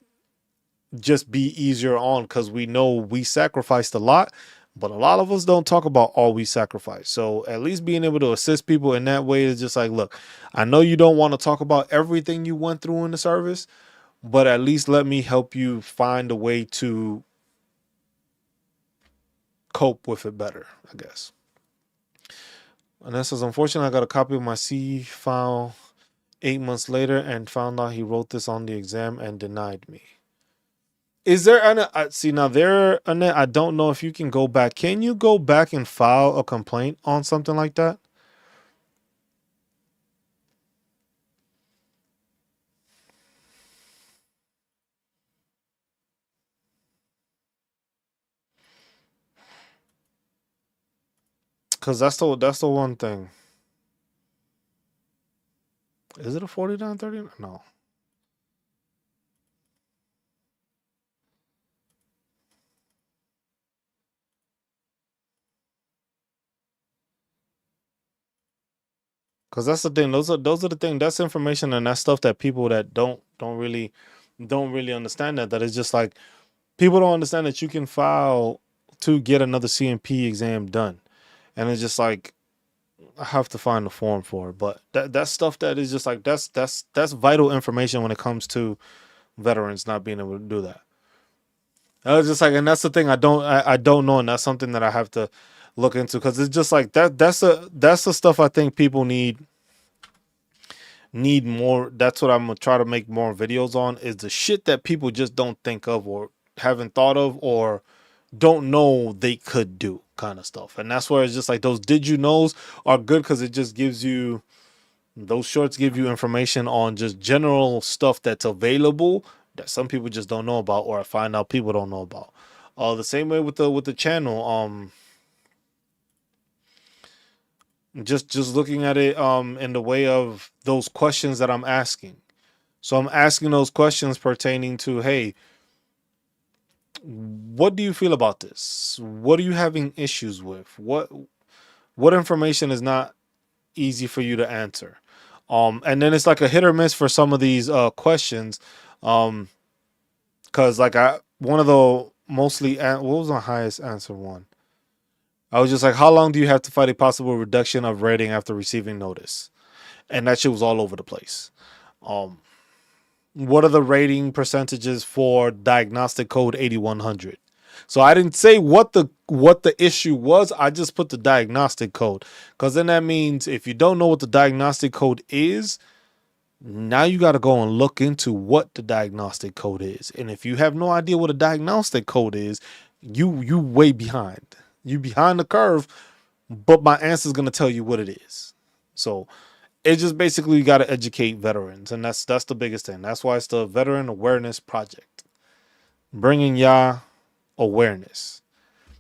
just be easier on, because we know we sacrificed a lot, but a lot of us don't talk about all we sacrifice. So at least being able to assist people in that way is just like, look, I know you don't want to talk about everything you went through in the service, but at least let me help you find a way to cope with it better, I guess. And that says, unfortunately, I got a copy of my C file 8 months later and found out he wrote this on the exam and denied me. Is there an see now there, Annette? I don't know if you can go back. Can you go back and file a complaint on something like that? Because that's the one thing. Is it a 4930? No. Because that's the thing. Those are the thing. That's information and that's stuff that people that don't really understand that it's just like people don't understand that you can file to get another CMP exam done, and it's just like I have to find the form for it. But that's stuff that is just like that's vital information when it comes to veterans not being able to do that. I was just like, and that's the thing I don't know, and that's something that I have to look into, because it's just like that's the stuff I think people need more. That's what I'm gonna try to make more videos on, is the shit that people just don't think of or haven't thought of or don't know they could do kind of stuff. And that's where it's just like those did you knows are good, because it just gives you those shorts give you information on just general stuff that's available that some people just don't know about, or I find out people don't know about. The same way with the channel. Just looking at it in the way of those questions that I'm asking. So I'm asking those questions pertaining to, hey, what do you feel about this? What are you having issues with? What information is not easy for you to answer? And then it's like a hit or miss for some of these questions. Cause like one of the what was my highest answer one? I was just like, how long do you have to fight a possible reduction of rating after receiving notice? And that shit was all over the place. Um, what are the rating percentages for diagnostic code 8100? So I didn't say what the issue was. I just put the diagnostic code, because then that means if you don't know what the diagnostic code is, now you got to go and look into what the diagnostic code is. And if you have no idea what a diagnostic code is, you way behind. You behind the curve, but my answer is going to tell you what it is. So it's just basically you got to educate veterans, and that's the biggest thing. That's why it's the Veteran Awareness Project, bringing y'all awareness,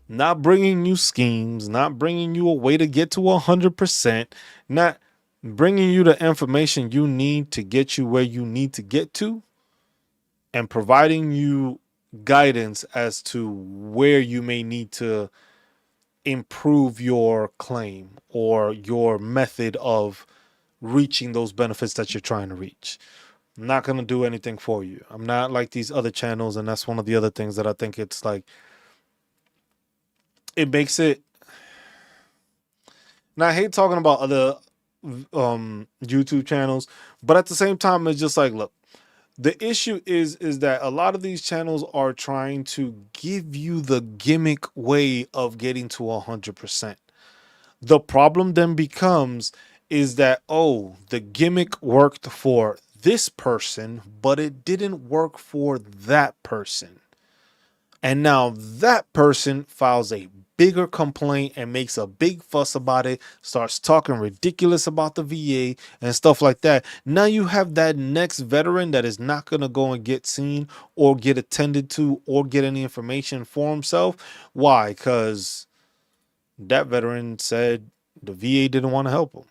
not bringing you schemes, not bringing you a way to get to 100%, not bringing you the information you need to get you where you need to get to, and providing you guidance as to where you may need to improve your claim or your method of reaching those benefits that you're trying to reach. I'm not going to do anything for you. I'm not like these other channels, and that's one of the other things that I think it's like it makes it. Now I hate talking about other YouTube channels, but at the same time it's just like, look, the issue is that a lot of these channels are trying to give you the gimmick way of getting to 100%. The problem then becomes is that, oh, the gimmick worked for this person, but it didn't work for that person. And now that person files a bigger complaint and makes a big fuss about it, starts talking ridiculous about the VA and stuff like that. Now you have that next veteran that is not going to go and get seen or get attended to or get any information for himself. Why? Because that veteran said the VA didn't want to help him.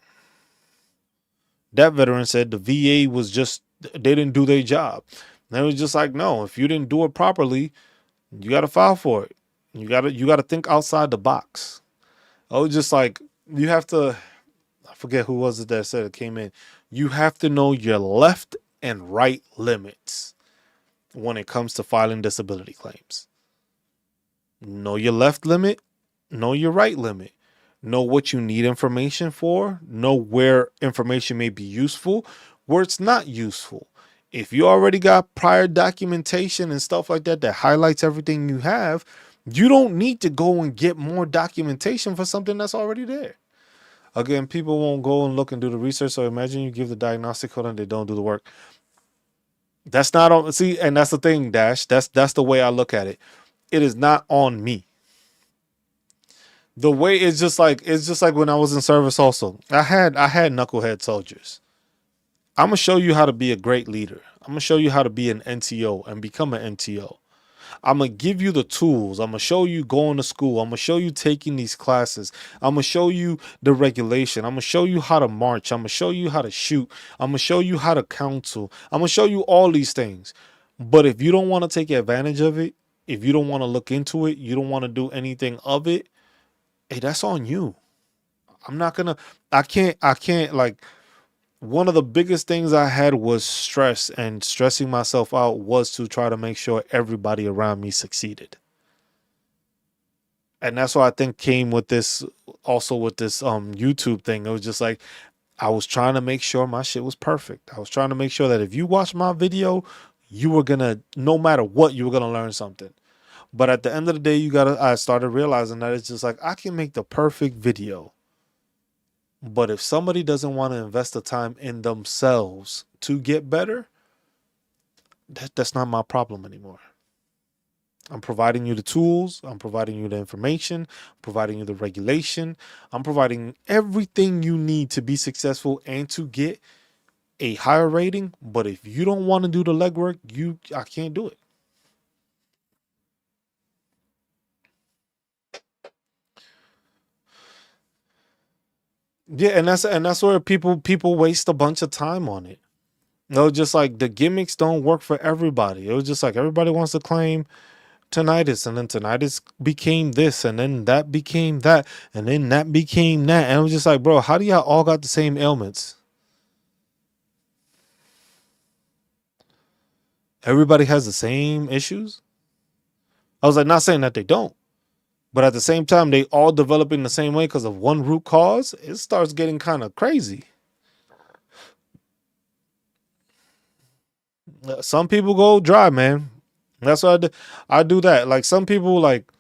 That veteran said the VA was just, they didn't do their job. And it was just like, no, if you didn't do it properly, you got to file for it. You got to think outside the box. I was just like, you have to, I forget who was it that said it came in. You have to know your left and right limits when it comes to filing disability claims. Know your left limit, know your right limit. Know what you need information for, know where information may be useful, where it's not useful. If you already got prior documentation and stuff like that that highlights everything you have, you don't need to go and get more documentation for something that's already there. Again, people won't go and look and do the research. So imagine you give the diagnostic code and they don't do the work. That's not on. See, and that's the thing, Dash. That's the way I look at it. It is not on me. The way it's just like when I was in service. Also, I had knucklehead soldiers. I'm gonna show you how to be a great leader. I'm gonna show you how to be an NTO and become an NTO. I'm gonna give you the tools. I'm gonna show you going to school. I'm gonna show you taking these classes. I'm gonna show you the regulation. I'm gonna show you how to march. I'm gonna show you how to shoot. I'm gonna show you how to counsel. I'm gonna show you all these things. But if you don't want to take advantage of it, if you don't want to look into it, you don't want to do anything of it, hey, that's on you. I'm not gonna, I can't like, one of the biggest things I had was stress, and stressing myself out was to try to make sure everybody around me succeeded. And that's why I think came with this, also with this YouTube thing. It was just like I was trying to make sure my shit was perfect. I was trying to make sure that if you watch my video, you were gonna, no matter what, you were gonna learn something. But at the end of the day, I started realizing that it's just like I can make the perfect video. But if somebody doesn't want to invest the time in themselves to get better, that's not my problem anymore. I'm providing you the tools, I'm providing you the information, I'm providing you the regulation, I'm providing everything you need to be successful and to get a higher rating. But if you don't want to do the legwork, I can't do it. Yeah, and that's where people waste a bunch of time on it. No, just like the gimmicks don't work for everybody. It was just like everybody wants to claim tinnitus, and then tinnitus became this, and then that became that, and then that became that. And I was just like, bro, how do y'all all got the same ailments? Everybody has the same issues. I was like, not saying that they don't, but at the same time, they all developing the same way because of one root cause. It starts getting kind of crazy. Some people go dry, man. That's what I do. I do that. Like some people, like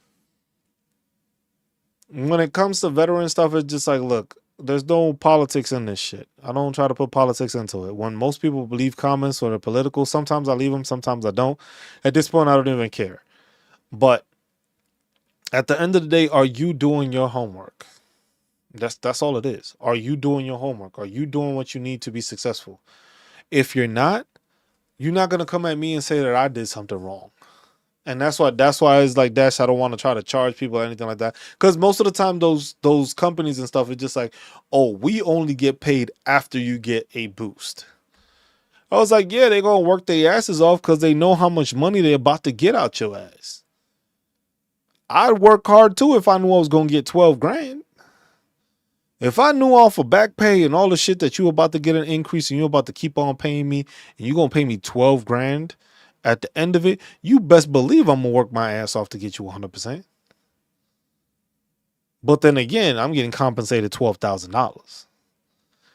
when it comes to veteran stuff, it's just like, look, there's no politics in this shit. I don't try to put politics into it. When most people believe comments or they're political, sometimes I leave them, sometimes I don't. At this point, I don't even care. But at the end of the day, are you doing your homework? That's all it is. Are you doing your homework? Are you doing what you need to be successful? If you're not gonna come at me and say that I did something wrong. And that's why it's like Dash. I don't want to try to charge people or anything like that. Because most of the time those companies and stuff, it's just like, oh, we only get paid after you get a boost. I was like, yeah, they're gonna work their asses off because they know how much money they're about to get out your ass. I'd work hard too if I knew I was gonna get 12 grand. If I knew off of back pay and all the shit that you about to get an increase and you're about to keep on paying me and you're gonna pay me 12 grand at the end of it, you best believe I'm gonna work my ass off to get you 100%. But then again, I'm getting compensated $12,000.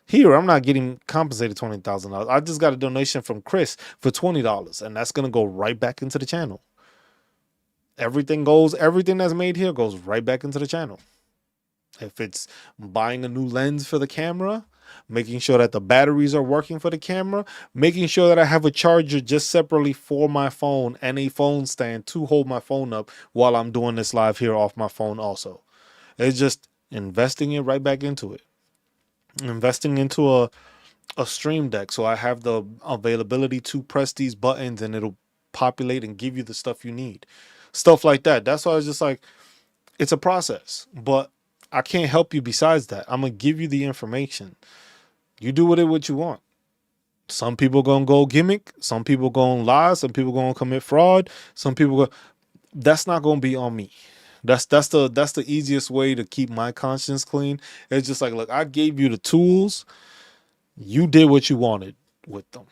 Here, I'm not getting compensated $20,000. I just got a donation from Chris for $20, and that's gonna go right back into the channel. Everything that's made here goes right back into the channel. If it's buying a new lens for the camera, making sure that the batteries are working for the camera, making sure that I have a charger just separately for my phone and a phone stand to hold my phone up while I'm doing this live here off my phone also. It's just investing it right back into it. Investing into a stream deck so I have the availability to press these buttons and it'll populate and give you the stuff you need. Stuff like that. That's why I was just like, it's a process, but I can't help you besides that. I'm gonna give you the information. You do with it what you want. Some people gonna go gimmick, some people gonna lie, some people gonna commit fraud, some people go, that's not gonna be on me. That's the easiest way to keep my conscience clean. It's just like, look, I gave you the tools, you did what you wanted with them.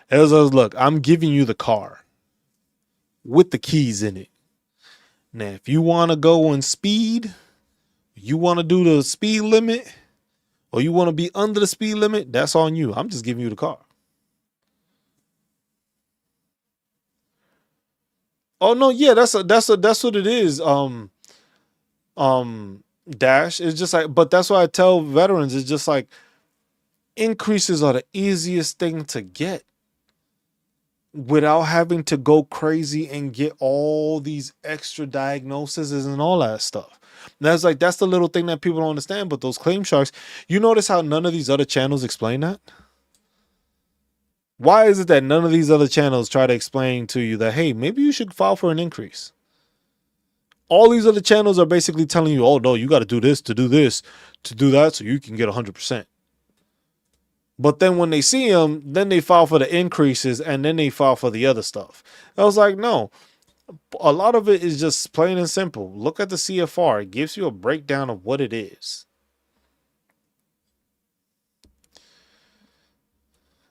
As I was, look, I'm giving you the car with the keys in it. Now, if you want to go on speed, you want to do the speed limit, or you want to be under the speed limit, that's on you. I'm just giving you the car. Oh no, yeah, that's what it is. Dash. It's just like, but that's why I tell veterans, it's just like increases are the easiest thing to get without having to go crazy and get all these extra diagnoses and all that stuff. And that's like, that's the little thing that people don't understand. But those claim sharks, you notice how none of these other channels explain that? Why is it that none of these other channels try to explain to you that, hey, maybe you should file for an increase? All these other channels are basically telling you, oh no, you got to do this, to do this, to do that, so you can get 100%. But then when they see them, then they file for the increases and then they file for the other stuff. I was like, no, a lot of it is just plain and simple. Look at the CFR. It gives you a breakdown of what it is.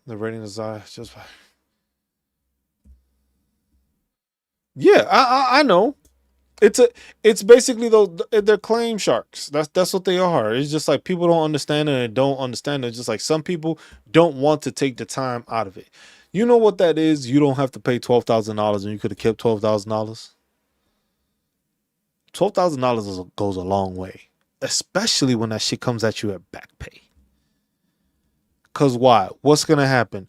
The rating is just, yeah, I know. It's basically those, they're claim sharks. That's what they are. It's just like people don't understand it and don't understand it. It's just like some people don't want to take the time out of it. You know what that is? You don't have to pay $12,000 and you could have kept $12,000. $12,000 goes a long way, especially when that shit comes at you at back pay. Cause why? What's gonna happen?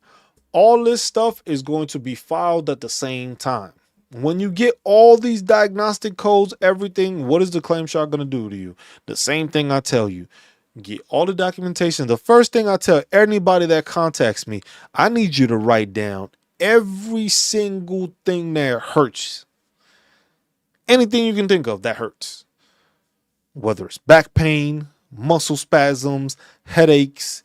All this stuff is going to be filed at the same time. When you get all these diagnostic codes, everything, what is the claim shark going to do to you? The same thing I tell you. Get all the documentation. The first thing I tell anybody that contacts me, I need you to write down every single thing that hurts. Anything you can think of that hurts. Whether it's back pain, muscle spasms, headaches,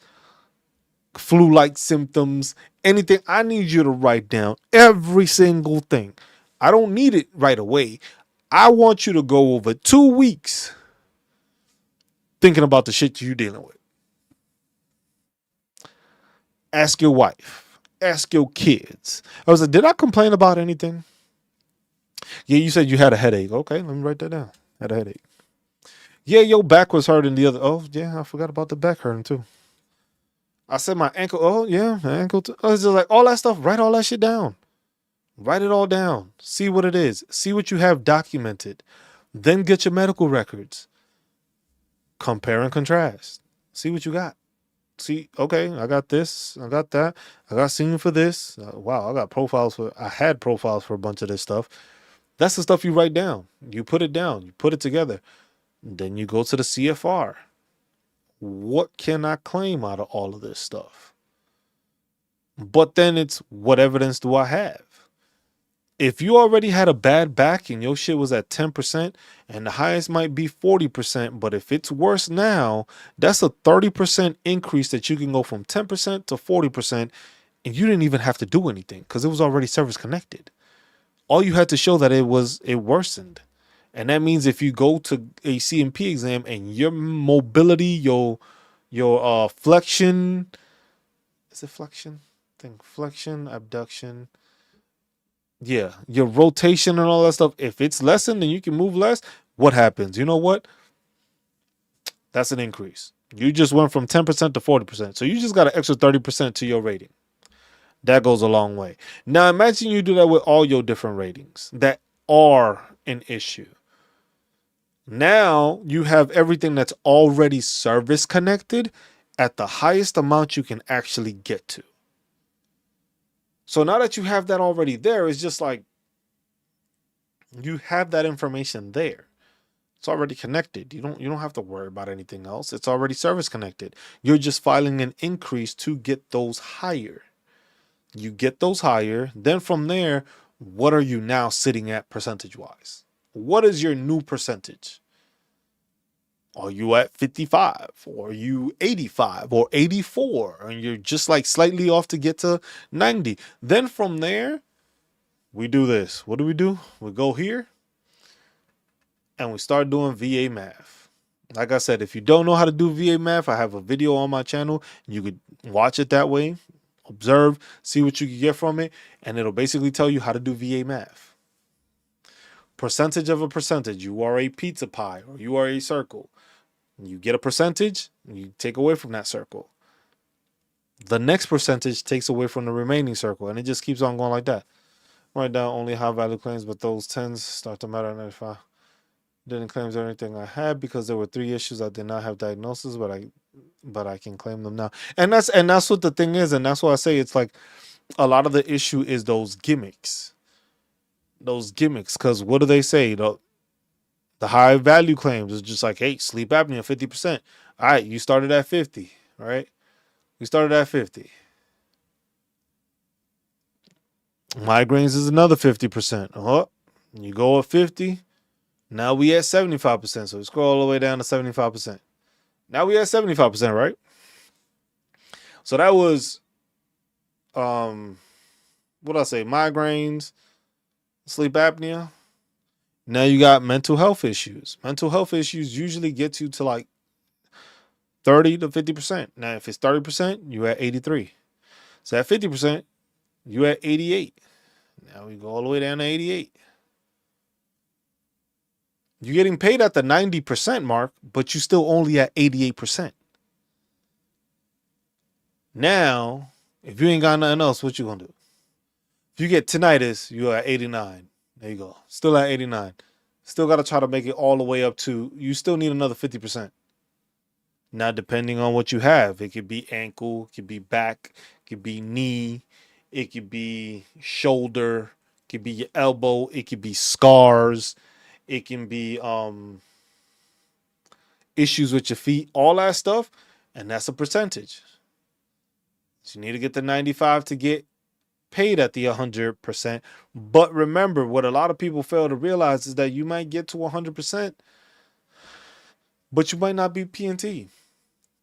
flu-like symptoms, anything, I need you to write down every single thing. I don't need it right away. I want you to go over 2 weeks thinking about the shit you're dealing with. Ask your wife. Ask your kids. I was like, did I complain about anything? Yeah, you said you had a headache. Okay, let me write that down. Had a headache. Yeah, your back was hurting the other. Oh, yeah, I forgot about the back hurting too. I said my ankle. Oh, yeah, my ankle too. I was just like, all that stuff. Write all that shit down. Write it all down. See what it is. See what you have documented. Then get your medical records. Compare and contrast. See what you got. See, okay, I got this. I got that. I got seen for this. Wow, I had profiles for a bunch of this stuff. That's the stuff you write down. You put it down. You put it together. Then you go to the CFR. What can I claim out of all of this stuff? But then it's, what evidence do I have? If you already had a bad back and your shit was at 10% and the highest might be 40%, but if it's worse now, that's a 30% increase that you can go from 10% to 40%, and you didn't even have to do anything because it was already service connected. All you had to show that it worsened. And that means if you go to a CMP exam and your mobility, your flexion, is it flexion? I think flexion, abduction. Yeah, your rotation and all that stuff. If it's lessened and you can move less, what happens? You know what? That's an increase. You just went from 10% to 40%. So you just got an extra 30% to your rating. That goes a long way. Now imagine you do that with all your different ratings that are an issue. Now you have everything that's already service connected at the highest amount you can actually get to. So now that you have that already there, it's just like you have that information there. It's already connected. You don't have to worry about anything else. It's already service connected. You're just filing an increase to get those higher. You get those higher. Then from there, what are you now sitting at percentage wise? What is your new percentage? Are you at 55? Or are you 85 or 84? And you're just like slightly off to get to 90. Then from there, we do this. What do? We go here and we start doing VA math. Like I said, if you don't know how to do VA math, I have a video on my channel. You could watch it that way, observe, see what you can get from it, and it'll basically tell you how to do VA math. Percentage of a percentage. You are a pizza pie or you are a circle. You get a percentage, you take away from that circle. The next percentage takes away from the remaining circle, and it just keeps on going like that. Write down only high value claims, but those tens start to matter. 95 didn't claim anything I had because there were 3 issues I did not have diagnosis, but I can claim them now. And that's what the thing is, and that's why I say it's like a lot of the issue is those gimmicks. Those gimmicks, because what do they say? The high value claims is just like, hey, sleep apnea 50%. All right, you started at 50, right? We started at 50. Migraines is another 50%. You go up 50. Now we at 75%. So we scroll all the way down to 75%. Now we at 75%, right? So that was what I say, migraines, sleep apnea. Now you got mental health issues. Mental health issues usually get you to like 30 to 50%. Now if it's 30%, you at 83. So at 50%, you at 88. Now we go all the way down to 88. You're getting paid at the 90% mark, but you still only at 88%. Now, if you ain't got nothing else, what you gonna do? If you get tinnitus, you're at 89. There you go. Still at 89. Still got to try to make it all the way up to, you still need another 50%. Now, depending on what you have, it could be ankle, it could be back, it could be knee, it could be shoulder, it could be your elbow, it could be scars, it can be issues with your feet, all that stuff, and that's a percentage. So you need to get the 95 to get paid at the 100%. But remember, what a lot of people fail to realize is that you might get to 100%, but you might not be P&T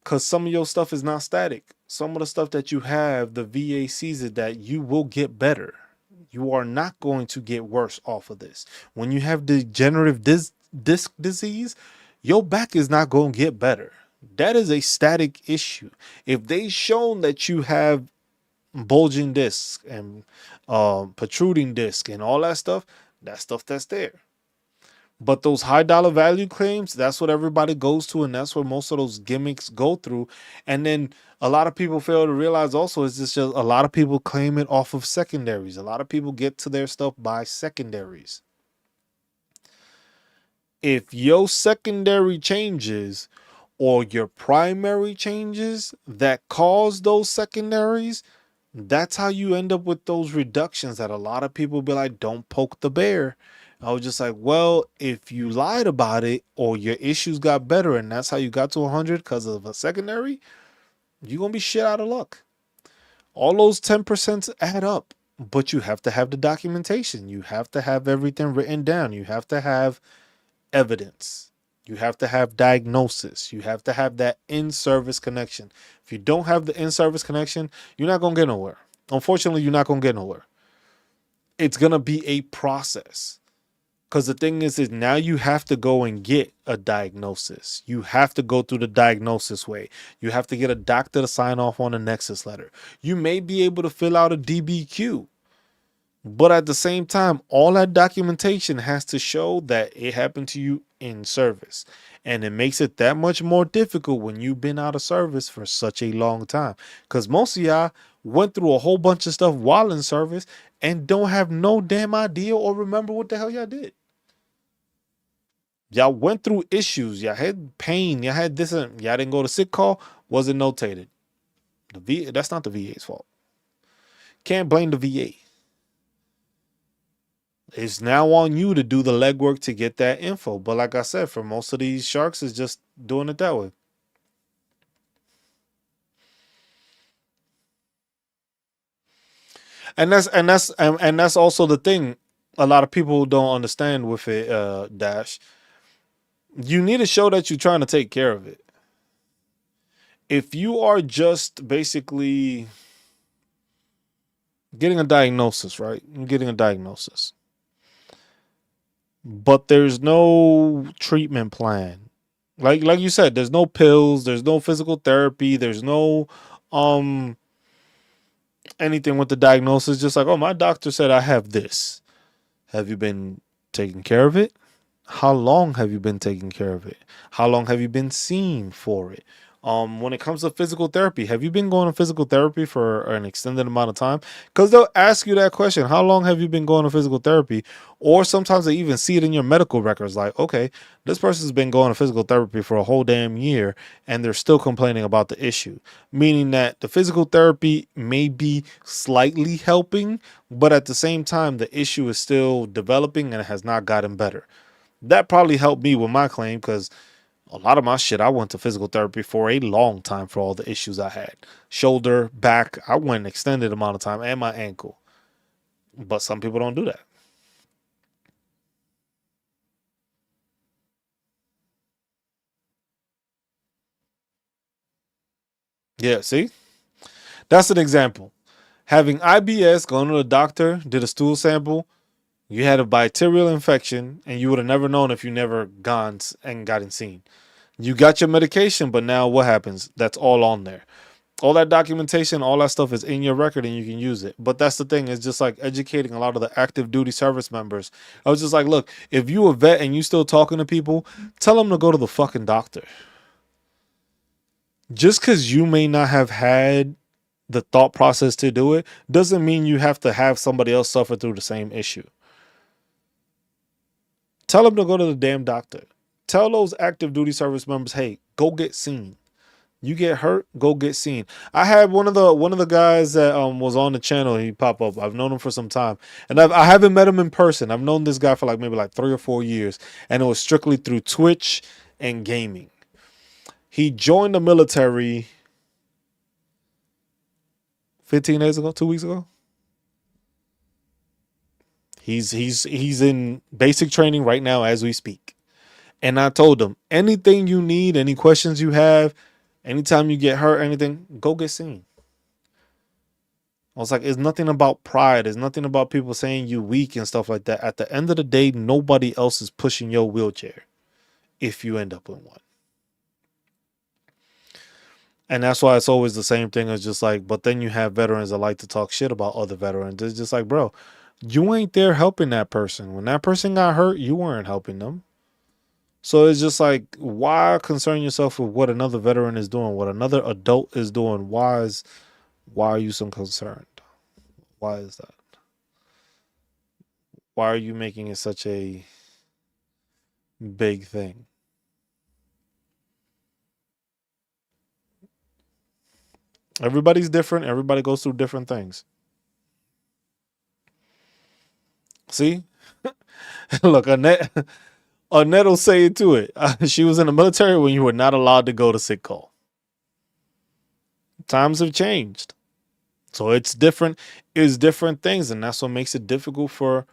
because some of your stuff is not static. Some of the stuff that you have, the VA sees it that you will get better. You are not going to get worse off of this. When you have degenerative disc disease, your back is not going to get better. That is a static issue. If they shown that you have bulging disc and protruding disc and all that stuff that's there. But those high dollar value claims, that's what everybody goes to, and that's where most of those gimmicks go through. And then a lot of people fail to realize also is just a lot of people claim it off of secondaries. A lot of people get to their stuff by secondaries. If your secondary changes or your primary changes that cause those secondaries, that's how you end up with those reductions that a lot of people be like, don't poke the bear. I was just like, well, if you lied about it or your issues got better and that's how you got to 100 because of a secondary, you're going to be shit out of luck. All those 10% add up, but you have to have the documentation. You have to have everything written down. You have to have evidence. You have to have diagnosis. You have to have that in-service connection. If you don't have the in-service connection, you're not going to get nowhere. Unfortunately, you're not going to get nowhere. It's going to be a process. Because the thing is now you have to go and get a diagnosis. You have to go through the diagnosis way. You have to get a doctor to sign off on a nexus letter. You may be able to fill out a DBQ. But at the same time, all that documentation has to show that it happened to you in service. And it makes it that much more difficult when you've been out of service for such a long time. Because most of y'all went through a whole bunch of stuff while in service and don't have no damn idea or remember what the hell y'all did. Y'all went through issues. Y'all had pain. Y'all had this. And y'all didn't go to sick call. Wasn't notated. That's not the VA's fault. Can't blame the VA. It's now on you to do the legwork to get that info. But like I said, for most of these sharks, is just doing it that way. And that's also the thing. A lot of people don't understand with it. Dash. You need to show that you're trying to take care of it. If you are just basically getting a diagnosis, right? You're getting a diagnosis, but there's no treatment plan. Like you said, there's no pills, there's no physical therapy, there's no um anything with the diagnosis. Just like, oh, my doctor said I have this. Have you been taking care of it? How long have you been taking care of it? How long have you been seen for it? When it comes to physical therapy, have you been going to physical therapy for an extended amount of time? Because they'll ask you that question. How long have you been going to physical therapy? Or sometimes they even see it in your medical records. Like, okay, this person's been going to physical therapy for a whole damn year and they're still complaining about the issue. Meaning that the physical therapy may be slightly helping, but at the same time, the issue is still developing and it has not gotten better. That probably helped me with my claim because a lot of my shit, I went to physical therapy for a long time for all the issues I had. Shoulder, back, I went an extended amount of time, and my ankle. But some people don't do that. Yeah, see? That's an example. Having IBS, going to the doctor, did a stool sample, you had a bacterial infection, and you would have never known if you never gone and gotten seen. You got your medication, but now what happens? That's all on there. All that documentation, all that stuff is in your record and you can use it. But that's the thing, it's just like educating a lot of the active duty service members. I was just like, look, if you a vet and you still talking to people, tell them to go to the fucking doctor. Just because you may not have had the thought process to do it doesn't mean you have to have somebody else suffer through the same issue. Tell them to go to the damn doctor. Tell those active duty service members, hey, go get seen. You get hurt, go get seen. I had one of the guys that was on the channel. He pop up. I've known him for some time, and I haven't met him in person. I've known this guy for like maybe like 3 or 4 years, and it was strictly through Twitch and gaming. He joined the military 15 days ago, 2 weeks ago. He's in basic training right now as we speak. And I told him anything you need, any questions you have, anytime you get hurt, anything, go get seen. I was like, it's nothing about pride. It's nothing about people saying you weak and stuff like that. At the end of the day, nobody else is pushing your wheelchair if you end up in one. And that's why it's always the same thing. It's just like, but then you have veterans that like to talk shit about other veterans. It's just like, bro, you ain't there helping that person. When that person got hurt, you weren't helping them. So it's just like, why concern yourself with what another veteran is doing, what another adult is doing? Why are you so concerned? Why is that? Why are you making it such a big thing? Everybody's different. Everybody goes through different things. See, look, Annette will say it to it. She was in the military when you were not allowed to go to sick call. Times have changed, so it's different. It's different things, and that's what makes it difficult for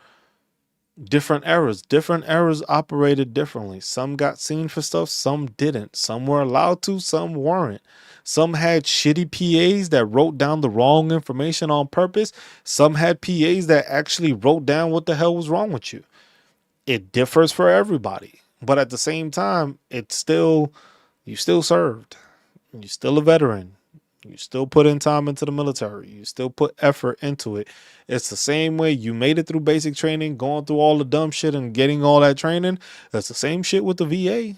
different eras. Different eras operated differently. Some got seen for stuff, some didn't. Some were allowed to, some weren't. Some had shitty PAs that wrote down the wrong information on purpose. Some had PAs that actually wrote down what the hell was wrong with you. It differs for everybody. But at the same time, it's still, you still served. You're still a veteran. You still put in time into the military. You still put effort into it. It's the same way you made it through basic training, going through all the dumb shit and getting all that training. That's the same shit with the VA.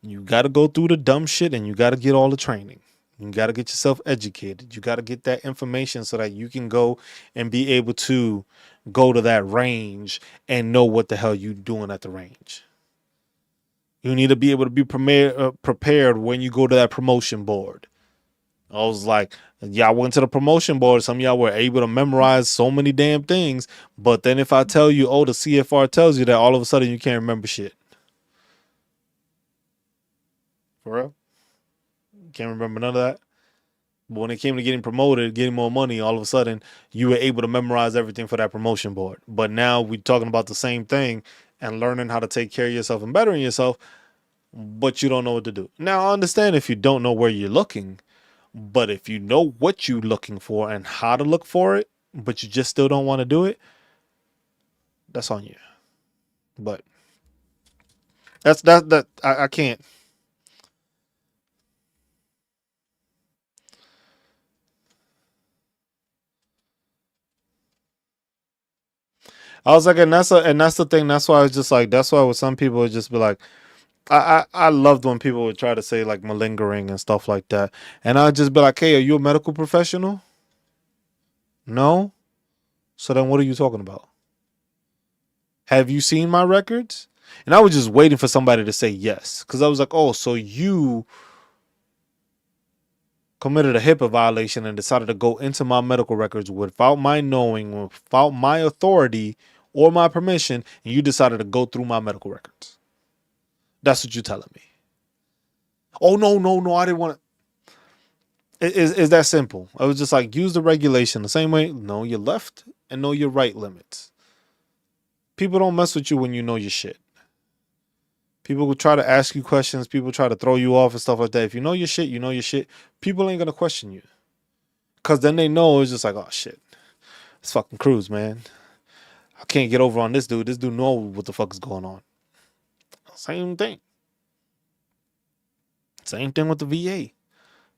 You got to go through the dumb shit and you got to get all the training. You got to get yourself educated. You got to get that information so that you can go and be able to go to that range and know what the hell you doing at the range. You need to be able to be prepared when you go to that promotion board. I was like, y'all went to the promotion board. Some of y'all were able to memorize so many damn things. But then if I tell you, oh, the CFR tells you that, all of a sudden you can't remember shit. For real? Can't remember none of that. But when it came to getting promoted, getting more money, all of a sudden you were able to memorize everything for that promotion board. But now we're talking about the same thing and learning how to take care of yourself and bettering yourself, but you don't know what to do. Now, I understand if you don't know where you're looking, but if you know what you're looking for and how to look for it, but you just still don't want to do it, that's on you. But I can't. I was like, and that's the thing. That's why I was just like, that's why with some people would just be like, I loved when people would try to say like malingering and stuff like that, and I'd just be like, hey, are you a medical professional? No. So then what are you talking about? Have you seen my records? And I was just waiting for somebody to say yes, because I was like, oh, so you committed a HIPAA violation and decided to go into my medical records without my knowing, without my authority or my permission, and you decided to go through my medical records. That's what you're telling me. Oh, no, I didn't want to. Is that simple? I was just like, use the regulation the same way. Know your left and know your right limits. People don't mess with you when you know your shit. People will try to ask you questions. People try to throw you off and stuff like that. If you know your shit, you know your shit. People ain't going to question you. Because then they know it's just like, oh, shit. It's fucking Cruz, man. I can't get over on this dude. This dude know what the fuck is going on. Same thing. Same thing with the VA.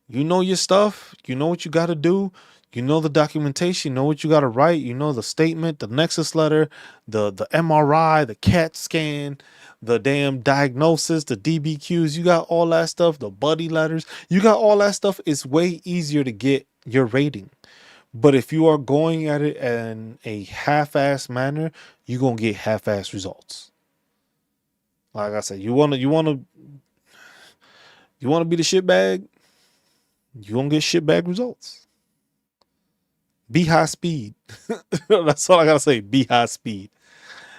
You know your stuff. You know what you got to do. You know the documentation. You know what you got to write. You know the statement, the nexus letter, the MRI, the CAT scan, the damn diagnosis, the DBQs. You got all that stuff. The buddy letters. You got all that stuff. It's way easier to get your rating. But if you are going at it in a half-ass manner, you're gonna get half-ass results. Like I said, you wanna be the shitbag, you gonna get shitbag results. Be high speed. That's all I gotta say. Be high speed.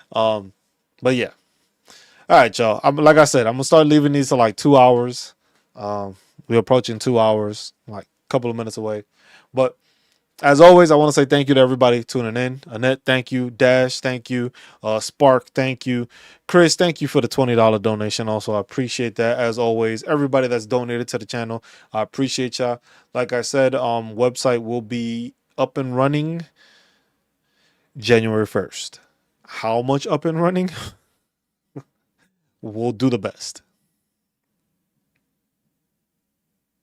But yeah. All right, y'all. Like I said, I'm gonna start leaving these to like 2 hours. We're approaching 2 hours, like a couple of minutes away. But as always, I want to say thank you to everybody tuning in. Annette, thank you. Dash, thank you. Spark, thank you. Chris, thank you for the $20 donation. Also, I appreciate that. As always, everybody that's donated to the channel, I appreciate y'all. Like I said, website will be up and running January 1st. How much up and running? We'll do the best.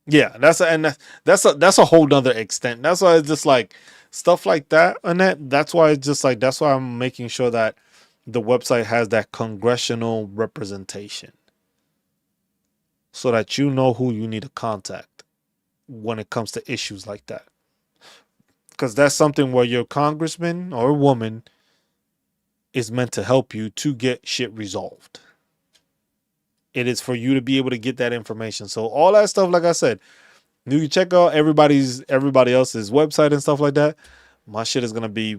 Yeah, that's a whole nother extent. That's why it's just like stuff like that, Annette. That's why it's just like that's why I'm making sure that the website has that congressional representation, so that you know who you need to contact when it comes to issues like that. Because that's something where your congressman or woman is meant to help you to get shit resolved. It is for you to be able to get that information. So all that stuff, like I said, you can check out everybody else's website and stuff like that. My shit is gonna be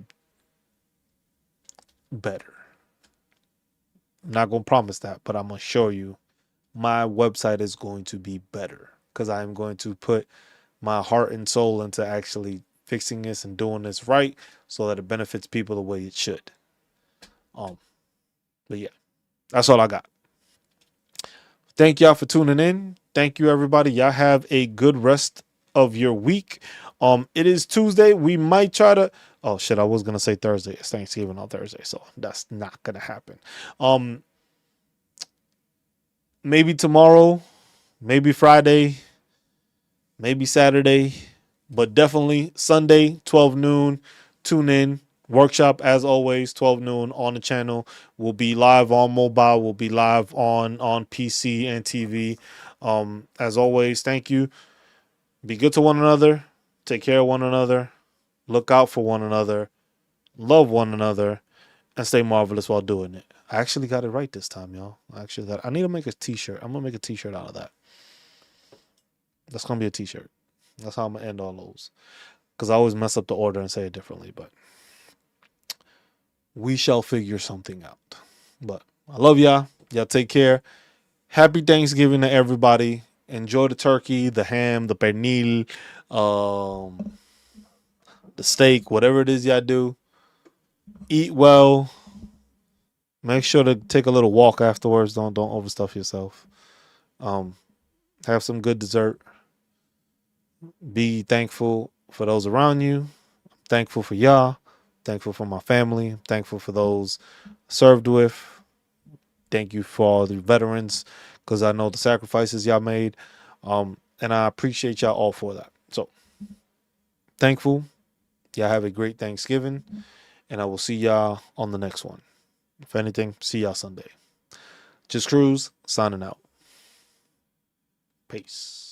better. I'm not gonna promise that, but I'm gonna show you my website is going to be better because I'm going to put my heart and soul into actually fixing this and doing this right so that it benefits people the way it should. But yeah, that's all I got. Thank y'all for tuning in. Thank you, everybody. Y'all have a good rest of your week. It is Tuesday. We might try to. Oh shit! I was gonna say Thursday. It's Thanksgiving on Thursday, so that's not gonna happen. Maybe tomorrow, maybe Friday, maybe Saturday, but definitely Sunday, 12 noon. Tune in. Workshop as always, 12 noon on the channel. We'll be live on mobile. We'll be live on PC and TV. As always, thank you. Be good to one another. Take care of one another. Look out for one another. Love one another. And stay marvelous while doing it. I actually got it right this time, y'all. I need to make a t-shirt. I'm gonna make a t-shirt out of that. That's gonna be a t-shirt. That's how I'm gonna end all those. Because I always mess up the order and say it differently, but we shall figure something out. But I love y'all. Y'all take care. Happy Thanksgiving to everybody. Enjoy the turkey, the ham, the pernil, um, the steak, whatever it is y'all do. Eat well. Make sure to take a little walk afterwards. Don't overstuff yourself. Um, have some good dessert. Be thankful for those around you. Thankful for y'all. Thankful for my family. Thankful for those served with. Thank you for all the veterans because I know the sacrifices y'all made. And I appreciate y'all all for that. So thankful. Y'all have a great Thanksgiving. And I will see y'all on the next one. If anything, see y'all Sunday. Just Cruise, signing out. Peace.